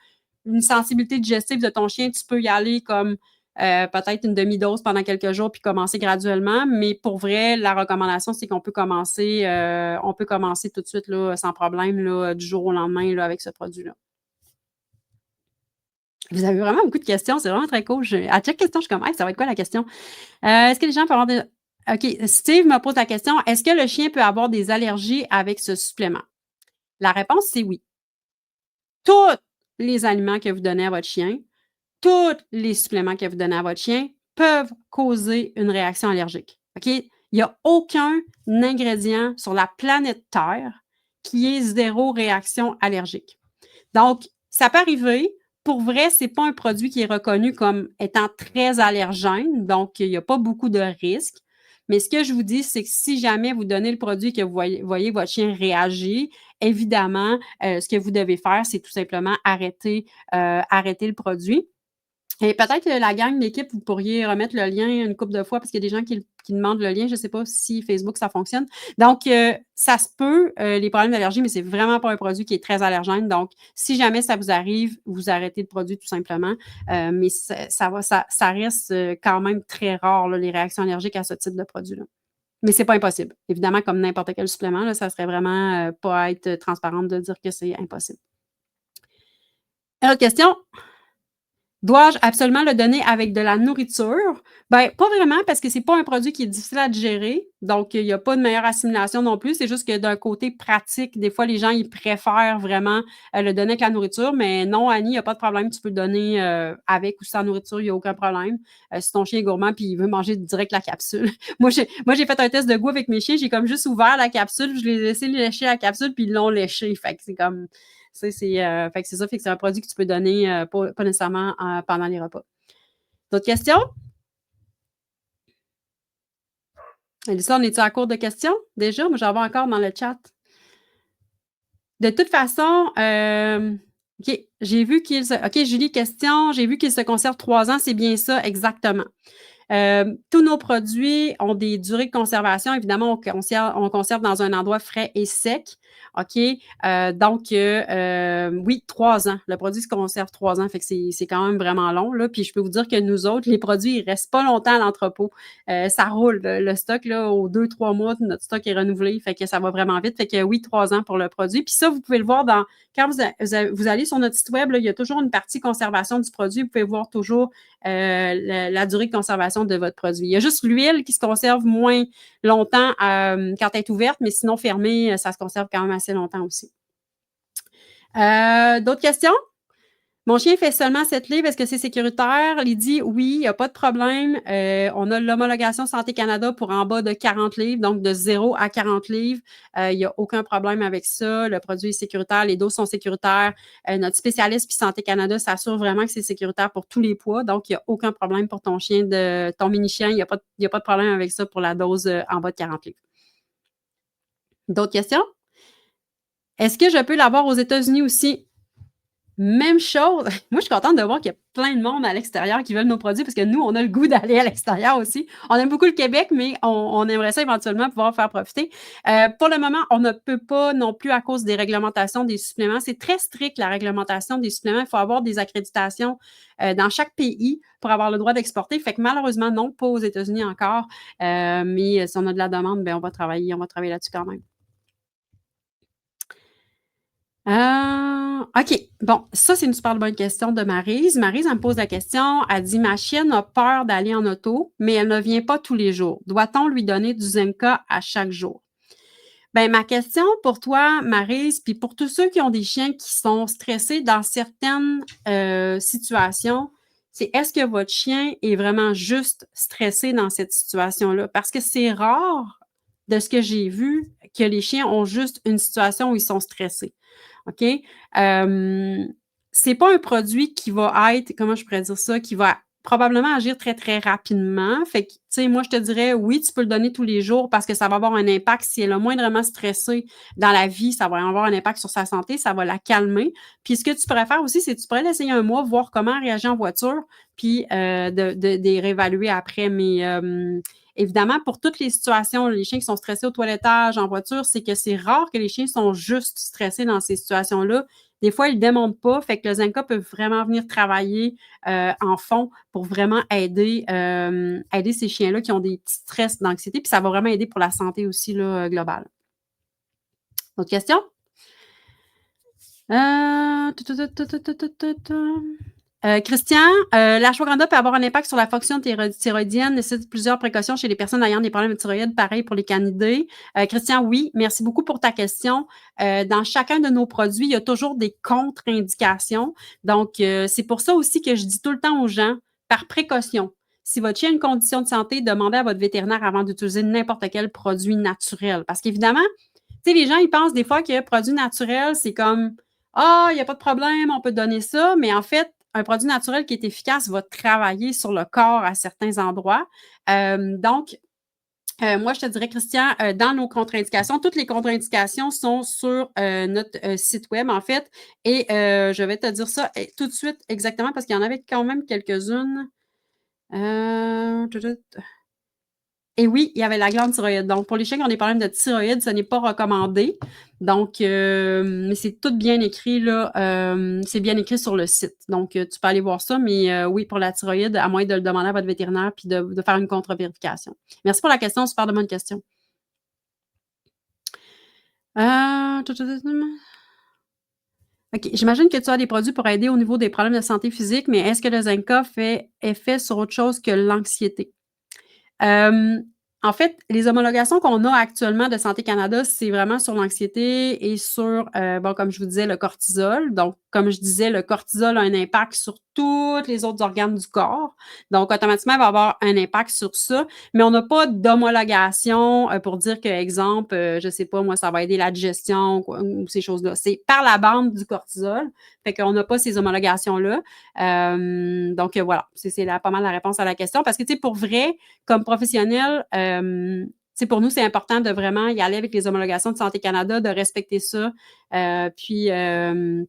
une sensibilité digestive de ton chien, tu peux y aller comme peut-être une demi-dose pendant quelques jours puis commencer graduellement. Mais pour vrai, la recommandation, c'est qu'on peut commencer tout de suite là, sans problème là, du jour au lendemain là, avec ce produit-là. Vous avez vraiment beaucoup de questions, c'est vraiment très cool. À chaque question, je suis comme, hey, ça va être quoi la question? Est-ce que les gens peuvent avoir des. OK, Steve me pose la question, est-ce que le chien peut avoir des allergies avec ce supplément? La réponse, c'est oui. Tous les aliments que vous donnez à votre chien, tous les suppléments que vous donnez à votre chien peuvent causer une réaction allergique. OK? Il n'y a aucun ingrédient sur la planète Terre qui ait zéro réaction allergique. Donc, ça peut arriver. Pour vrai, ce n'est pas un produit qui est reconnu comme étant très allergène, donc il n'y a pas beaucoup de risques. Mais ce que je vous dis, c'est que si jamais vous donnez le produit et que vous voyez votre chien réagir, évidemment, ce que vous devez faire, c'est tout simplement arrêter le produit. Et peut-être que la gang d'équipe, vous pourriez remettre le lien une couple de fois parce qu'il y a des gens qui demandent le lien. Je ne sais pas si Facebook, ça fonctionne. Donc, ça se peut, les problèmes d'allergie, mais ce n'est vraiment pas un produit qui est très allergène. Donc, si jamais ça vous arrive, vous arrêtez le produit tout simplement. Mais ça reste quand même très rare, là, les réactions allergiques à ce type de produit-là. Mais ce n'est pas impossible. Évidemment, comme n'importe quel supplément, là, ça serait vraiment pas être transparente de dire que c'est impossible. Une autre question? Dois-je absolument le donner avec de la nourriture? Bien, pas vraiment, parce que ce n'est pas un produit qui est difficile à digérer. Donc, il n'y a pas de meilleure assimilation non plus. C'est juste que d'un côté pratique, des fois, les gens, ils préfèrent vraiment le donner avec la nourriture. Mais non, Annie, il n'y a pas de problème. Tu peux le donner avec ou sans nourriture, il n'y a aucun problème. Si ton chien est gourmand puis il veut manger direct la capsule. Moi, j'ai fait un test de goût avec mes chiens. J'ai comme juste ouvert la capsule, je les ai laissés lécher la capsule, puis ils l'ont léché. Fait que c'est comme... fait que c'est ça, fait que c'est un produit que tu peux donner pas nécessairement pendant les repas. D'autres questions? Elissa, on est-tu à court de questions déjà? Moi, j'en vois encore dans le chat. De toute façon, OK, j'ai vu OK, Julie, question. J'ai vu qu'il se conserve 3 ans, c'est bien ça, exactement. Tous nos produits ont des durées de conservation. Évidemment, on conserve dans un endroit frais et sec. OK? Donc, oui, 3 ans. Le produit se conserve 3 ans. Fait que c'est quand même vraiment long, là. Puis je peux vous dire que nous autres, les produits, ils restent pas longtemps à l'entrepôt. Ça roule. Le stock, là, aux 2-3 mois, notre stock est renouvelé. Fait que ça va vraiment vite. Fait que oui, 3 ans pour le produit. Puis ça, vous pouvez le voir quand vous allez sur notre site web, là, il y a toujours une partie conservation du produit. Vous pouvez voir toujours la durée de conservation de votre produit. Il y a juste l'huile qui se conserve moins longtemps quand elle est ouverte, mais sinon fermée, ça se conserve quand même assez longtemps aussi. D'autres questions? Mon chien fait seulement 7 livres, est-ce que c'est sécuritaire? Lydie, oui, il n'y a pas de problème. On a l'homologation Santé Canada pour en bas de 40 livres, donc de 0 à 40 livres. Il n'y a aucun problème avec ça. Le produit est sécuritaire, les doses sont sécuritaires. Notre spécialiste puis Santé Canada s'assure vraiment que c'est sécuritaire pour tous les poids, donc il n'y a aucun problème pour ton chien, ton mini-chien. Il n'y a pas de problème avec ça pour la dose en bas de 40 livres. D'autres questions? Est-ce que je peux l'avoir aux États-Unis aussi? Même chose. Moi, je suis contente de voir qu'il y a plein de monde à l'extérieur qui veulent nos produits parce que nous, on a le goût d'aller à l'extérieur aussi. On aime beaucoup le Québec, mais on aimerait ça éventuellement pouvoir faire profiter. Pour le moment, on ne peut pas non plus à cause des réglementations des suppléments. C'est très strict, la réglementation des suppléments. Il faut avoir des accréditations dans chaque pays pour avoir le droit d'exporter. Fait que malheureusement, non, pas aux États-Unis encore. Mais si on a de la demande, bien, on va travailler là-dessus quand même. OK. Bon, ça, c'est une super bonne question de Maryse. Maryse, elle me pose la question. Elle dit, ma chienne a peur d'aller en auto, mais elle ne vient pas tous les jours. Doit-on lui donner du Zenka à chaque jour? Ben, ma question pour toi, Maryse, puis pour tous ceux qui ont des chiens qui sont stressés dans certaines situations, c'est est-ce que votre chien est vraiment juste stressé dans cette situation-là? Parce que c'est rare, de ce que j'ai vu, que les chiens ont juste une situation où ils sont stressés. OK? C'est pas un produit qui va être, comment je pourrais dire ça, qui va probablement agir très, très rapidement. Fait que, tu sais, moi, je te dirais, oui, tu peux le donner tous les jours parce que ça va avoir un impact. Si elle est moindrement stressée dans la vie, ça va avoir un impact sur sa santé, ça va la calmer. Puis, ce que tu pourrais faire aussi, c'est que tu pourrais l'essayer un mois, voir comment elle réagit en voiture, puis de réévaluer après. Mais évidemment, pour toutes les situations, les chiens qui sont stressés au toilettage, en voiture, c'est que c'est rare que les chiens sont juste stressés dans ces situations-là. Des fois, ils ne démontent pas, fait que le Zenka peut vraiment venir travailler en fond pour vraiment aider ces chiens-là qui ont des petits stress d'anxiété, puis ça va vraiment aider pour la santé aussi là, globale. Autre question? Christian, l'ashwagandha peut avoir un impact sur la fonction thyroïdienne, nécessite plusieurs précautions chez les personnes ayant des problèmes de thyroïde, pareil pour les canidés. Christian, oui, merci beaucoup pour ta question. Dans chacun de nos produits, il y a toujours des contre-indications. Donc, c'est pour ça aussi que je dis tout le temps aux gens, par précaution, si votre chien a une condition de santé, demandez à votre vétérinaire avant d'utiliser n'importe quel produit naturel. Parce qu'évidemment, tu sais, les gens, ils pensent des fois que produit naturel, c'est comme il n'y a pas de problème, on peut donner ça, mais en fait, un produit naturel qui est efficace va travailler sur le corps à certains endroits. Donc, moi, je te dirais, Christian, dans nos contre-indications, toutes les contre-indications sont sur notre site web, en fait, et je vais te dire ça tout de suite exactement parce qu'il y en avait quand même quelques-unes. Et oui, il y avait la glande thyroïde. Donc, pour les chiens qui ont des problèmes de thyroïde, ce n'est pas recommandé. Donc, mais c'est tout bien écrit, là. C'est bien écrit sur le site. Donc, tu peux aller voir ça. Mais oui, pour la thyroïde, à moins de le demander à votre vétérinaire puis de faire une contre-vérification. Merci pour la question. Super de bonne question. OK. J'imagine que tu as des produits pour aider au niveau des problèmes de santé physique, mais est-ce que le Zenka fait effet sur autre chose que l'anxiété? En fait, les homologations qu'on a actuellement de Santé Canada, c'est vraiment sur l'anxiété et sur, comme je vous disais, le cortisol. Donc, comme je disais, le cortisol a un impact sur tous les autres organes du corps. Donc, automatiquement, il va avoir un impact sur ça. Mais on n'a pas d'homologation pour dire que, exemple, je sais pas, moi, ça va aider la digestion ou ces choses-là. C'est par la bande du cortisol. Fait qu'on n'a pas ces homologations-là. Donc, voilà, c'est pas mal la réponse à la question. Parce que, tu sais, pour vrai, comme professionnel, pour nous, c'est important de vraiment y aller avec les homologations de Santé Canada, de respecter ça, puis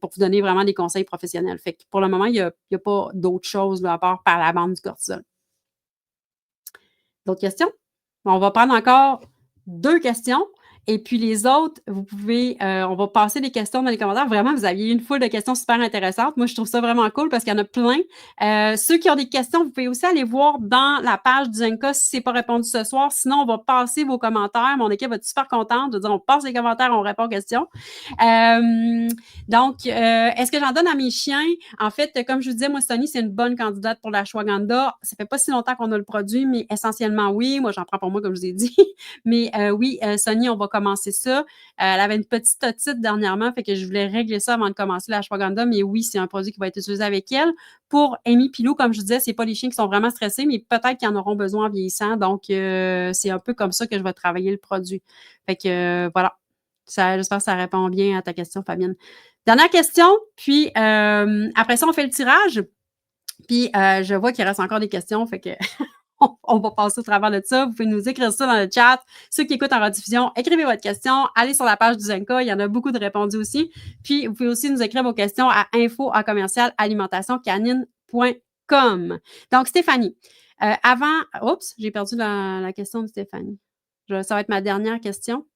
pour vous donner vraiment des conseils professionnels. Fait que pour le moment, il n'y a pas d'autre chose là, à part par la bande du cortisol. D'autres questions? On va prendre encore 2 questions. Et puis les autres, vous pouvez, on va passer les questions dans les commentaires. Vraiment, vous aviez une foule de questions super intéressantes. Moi, je trouve ça vraiment cool parce qu'il y en a plein. Ceux qui ont des questions, vous pouvez aussi aller voir dans la page du Zenka si c'est pas répondu ce soir. Sinon, on va passer vos commentaires. Mon équipe va être super contente de dire on passe les commentaires, on répond aux questions. Donc, est-ce que j'en donne à mes chiens? En fait, comme je vous disais, moi, Sony, c'est une bonne candidate pour l'ashwagandha. Ça fait pas si longtemps qu'on a le produit, mais essentiellement, oui. Moi, j'en prends pour moi, comme je vous ai dit. Mais oui, Sony, on va commencer ça. Elle avait une petite otite dernièrement, fait que je voulais régler ça avant de commencer l'ashwagandha, mais oui, c'est un produit qui va être utilisé avec elle. Pour Amy Pilou, comme je vous disais, c'est pas les chiens qui sont vraiment stressés, mais peut-être qu'ils en auront besoin en vieillissant. Donc, c'est un peu comme ça que je vais travailler le produit. Fait que voilà. J'espère que ça répond bien à ta question, Fabienne. Dernière question, puis après ça, on fait le tirage. Puis je vois qu'il reste encore des questions, fait que on va passer au travers de ça. Vous pouvez nous écrire ça dans le chat. Ceux qui écoutent en rediffusion, écrivez votre question. Allez sur la page du Zenka. Il y en a beaucoup de répondus aussi. Puis, vous pouvez aussi nous écrire vos questions à info@commercialimentationcanine.com. Donc, Stéphanie, oups, j'ai perdu la question de Stéphanie. Ça va être ma dernière question.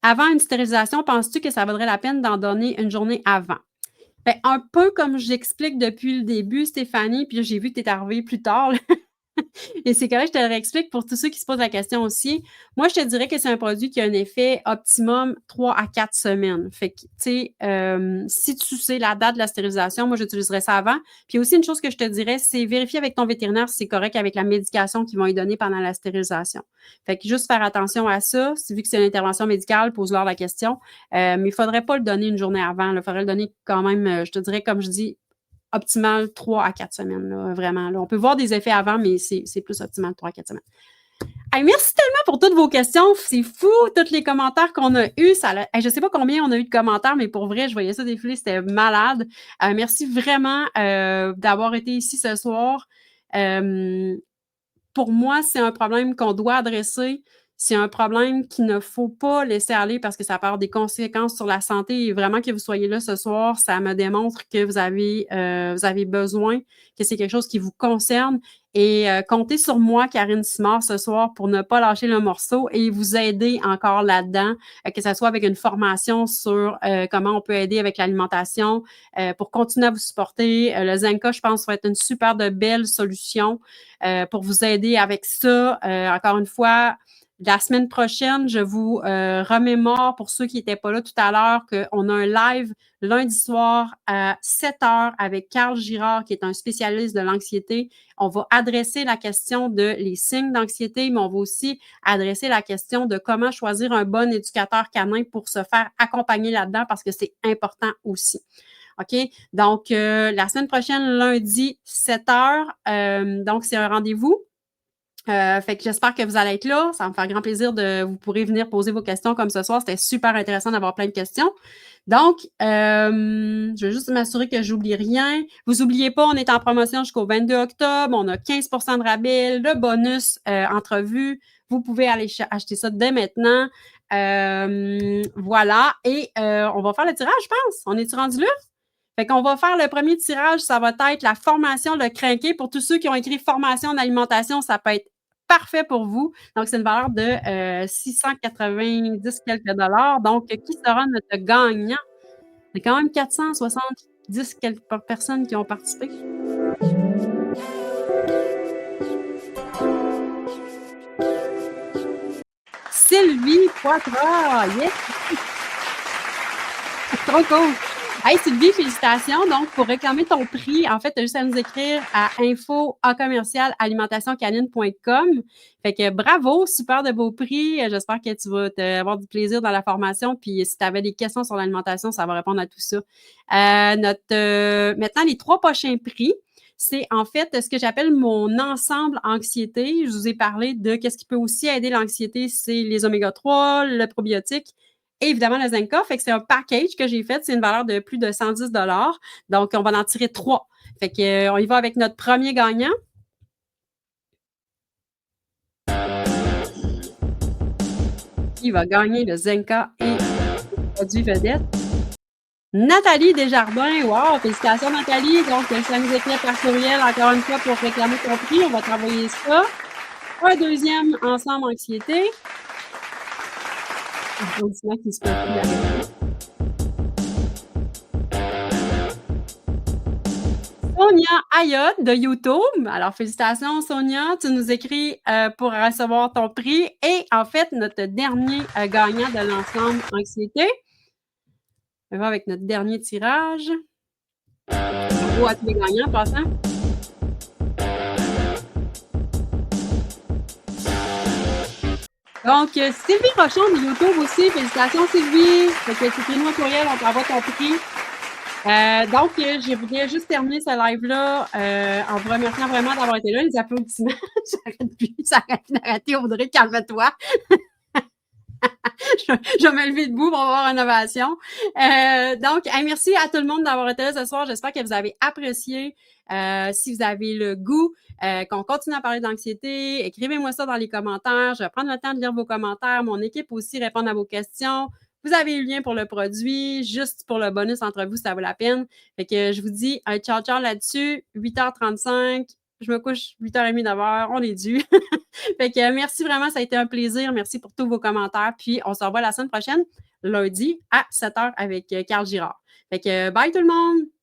Avant une stérilisation, penses-tu que ça vaudrait la peine d'en donner une journée avant? Bien, un peu comme j'explique depuis le début, Stéphanie, puis là, j'ai vu que tu es arrivée plus tard. Et c'est correct, je te le réexplique pour tous ceux qui se posent la question aussi. Moi, je te dirais que c'est un produit qui a un effet optimum 3 à 4 semaines. Fait que, tu sais, si tu sais la date de la stérilisation, moi, j'utiliserais ça avant. Puis aussi, une chose que je te dirais, c'est vérifier avec ton vétérinaire si c'est correct avec la médication qu'ils vont lui donner pendant la stérilisation. Fait que juste faire attention à ça. Vu que c'est une intervention médicale, pose-leur la question. Mais il ne faudrait pas le donner une journée avant. Il faudrait le donner quand même, je te dirais, comme je dis, optimal 3 à 4 semaines, là, vraiment. Là. On peut voir des effets avant, mais c'est plus optimal 3 à 4 semaines. Hey, merci tellement pour toutes vos questions. C'est fou, tous les commentaires qu'on a eus. Je ne sais pas combien on a eu de commentaires, mais pour vrai, je voyais ça défiler, c'était malade. Merci vraiment d'avoir été ici ce soir. Pour moi, c'est un problème qu'on doit adresser. C'est un problème qu'il ne faut pas laisser aller parce que ça peut avoir des conséquences sur la santé. Et vraiment que vous soyez là ce soir, ça me démontre que vous avez besoin, que c'est quelque chose qui vous concerne. Et comptez sur moi, Karine Simard, ce soir pour ne pas lâcher le morceau et vous aider encore là-dedans, que ce soit avec une formation sur comment on peut aider avec l'alimentation pour continuer à vous supporter. Le Zenka, je pense, va être une super de belle solution pour vous aider avec ça. Encore une fois, la semaine prochaine, je vous remémore pour ceux qui n'étaient pas là tout à l'heure qu'on a un live lundi soir à 7h avec Carl Girard, qui est un spécialiste de l'anxiété. On va adresser la question de les signes d'anxiété, mais on va aussi adresser la question de comment choisir un bon éducateur canin pour se faire accompagner là-dedans parce que c'est important aussi. OK? Donc, la semaine prochaine, lundi, 7h. Donc, c'est un rendez-vous. Fait que j'espère que vous allez être là. Ça va me faire grand plaisir vous pourrez venir poser vos questions comme ce soir. C'était super intéressant d'avoir plein de questions. Donc, je vais juste m'assurer que j'oublie rien. Vous n'oubliez pas, on est en promotion jusqu'au 22 octobre. On a 15% de rabais, le bonus entrevue. Vous pouvez aller acheter ça dès maintenant. Voilà. Et on va faire le tirage, je pense. On est-tu rendu là? Fait qu'on va faire le premier tirage. Ça va être la formation de crinqué. Pour tous ceux qui ont écrit formation en alimentation, ça peut être parfait pour vous. Donc, c'est une valeur de 690 quelques dollars. Donc, qui sera notre gagnant? C'est quand même 470 quelques personnes qui ont participé. Sylvie Poitras! Yes! Trop cool! Hey Sylvie, félicitations. Donc, pour réclamer ton prix, en fait, tu as juste à nous écrire à info@commercialimentationcanine.com. Fait que bravo, super de beaux prix. J'espère que tu vas avoir du plaisir dans la formation. Puis si tu avais des questions sur l'alimentation, ça va répondre à tout ça. Maintenant, les 3 prochains prix, c'est en fait ce que j'appelle mon ensemble anxiété. Je vous ai parlé de qu'est-ce qui peut aussi aider l'anxiété, c'est les oméga-3, le probiotique. Et évidemment, le Zenka, fait que c'est un package que j'ai fait. C'est une valeur de plus de 110 $. Donc, on va en tirer 3. Fait que, on y va avec notre premier gagnant. Qui va gagner le Zenka et le produit vedette? Nathalie Desjardins. Wow! Félicitations, Nathalie. Donc, ça nous écrit par courriel encore une fois pour réclamer ton prix. On va travailler ça. Un deuxième ensemble anxiété. Applaudissements qui se peuvent plus derrière. Sonia Ayotte de YouTube. Alors, félicitations, Sonia. Tu nous écris pour recevoir ton prix. Et en fait, notre dernier gagnant de l'ensemble anxiété. On va avec notre dernier tirage. Bravo à tous les gagnants, en passant. Donc, Sylvie Rochon de YouTube aussi. Félicitations, Sylvie. Fait que écris-nous un courriel, on t'envoie ton prix. Donc, je voudrais juste terminer ce live-là en vous remerciant vraiment d'avoir été là. Les applaudissements, ça arrête plus d'arrêter. Audrey, calme-toi. Je vais me lever debout pour avoir une ovation. Donc, merci à tout le monde d'avoir été là ce soir. J'espère que vous avez apprécié. Si vous avez le goût qu'on continue à parler d'anxiété, écrivez-moi ça dans les commentaires. Je vais prendre le temps de lire vos commentaires. Mon équipe aussi répond à vos questions. Vous avez le lien pour le produit, juste pour le bonus entre vous, ça vaut la peine. Fait que je vous dis un ciao là-dessus, 8h35. Je me couche 8h30 9h, on est dû. Fait que merci vraiment, ça a été un plaisir. Merci pour tous vos commentaires. Puis on se revoit la semaine prochaine, lundi à 7h avec Carl Girard. Fait que bye tout le monde!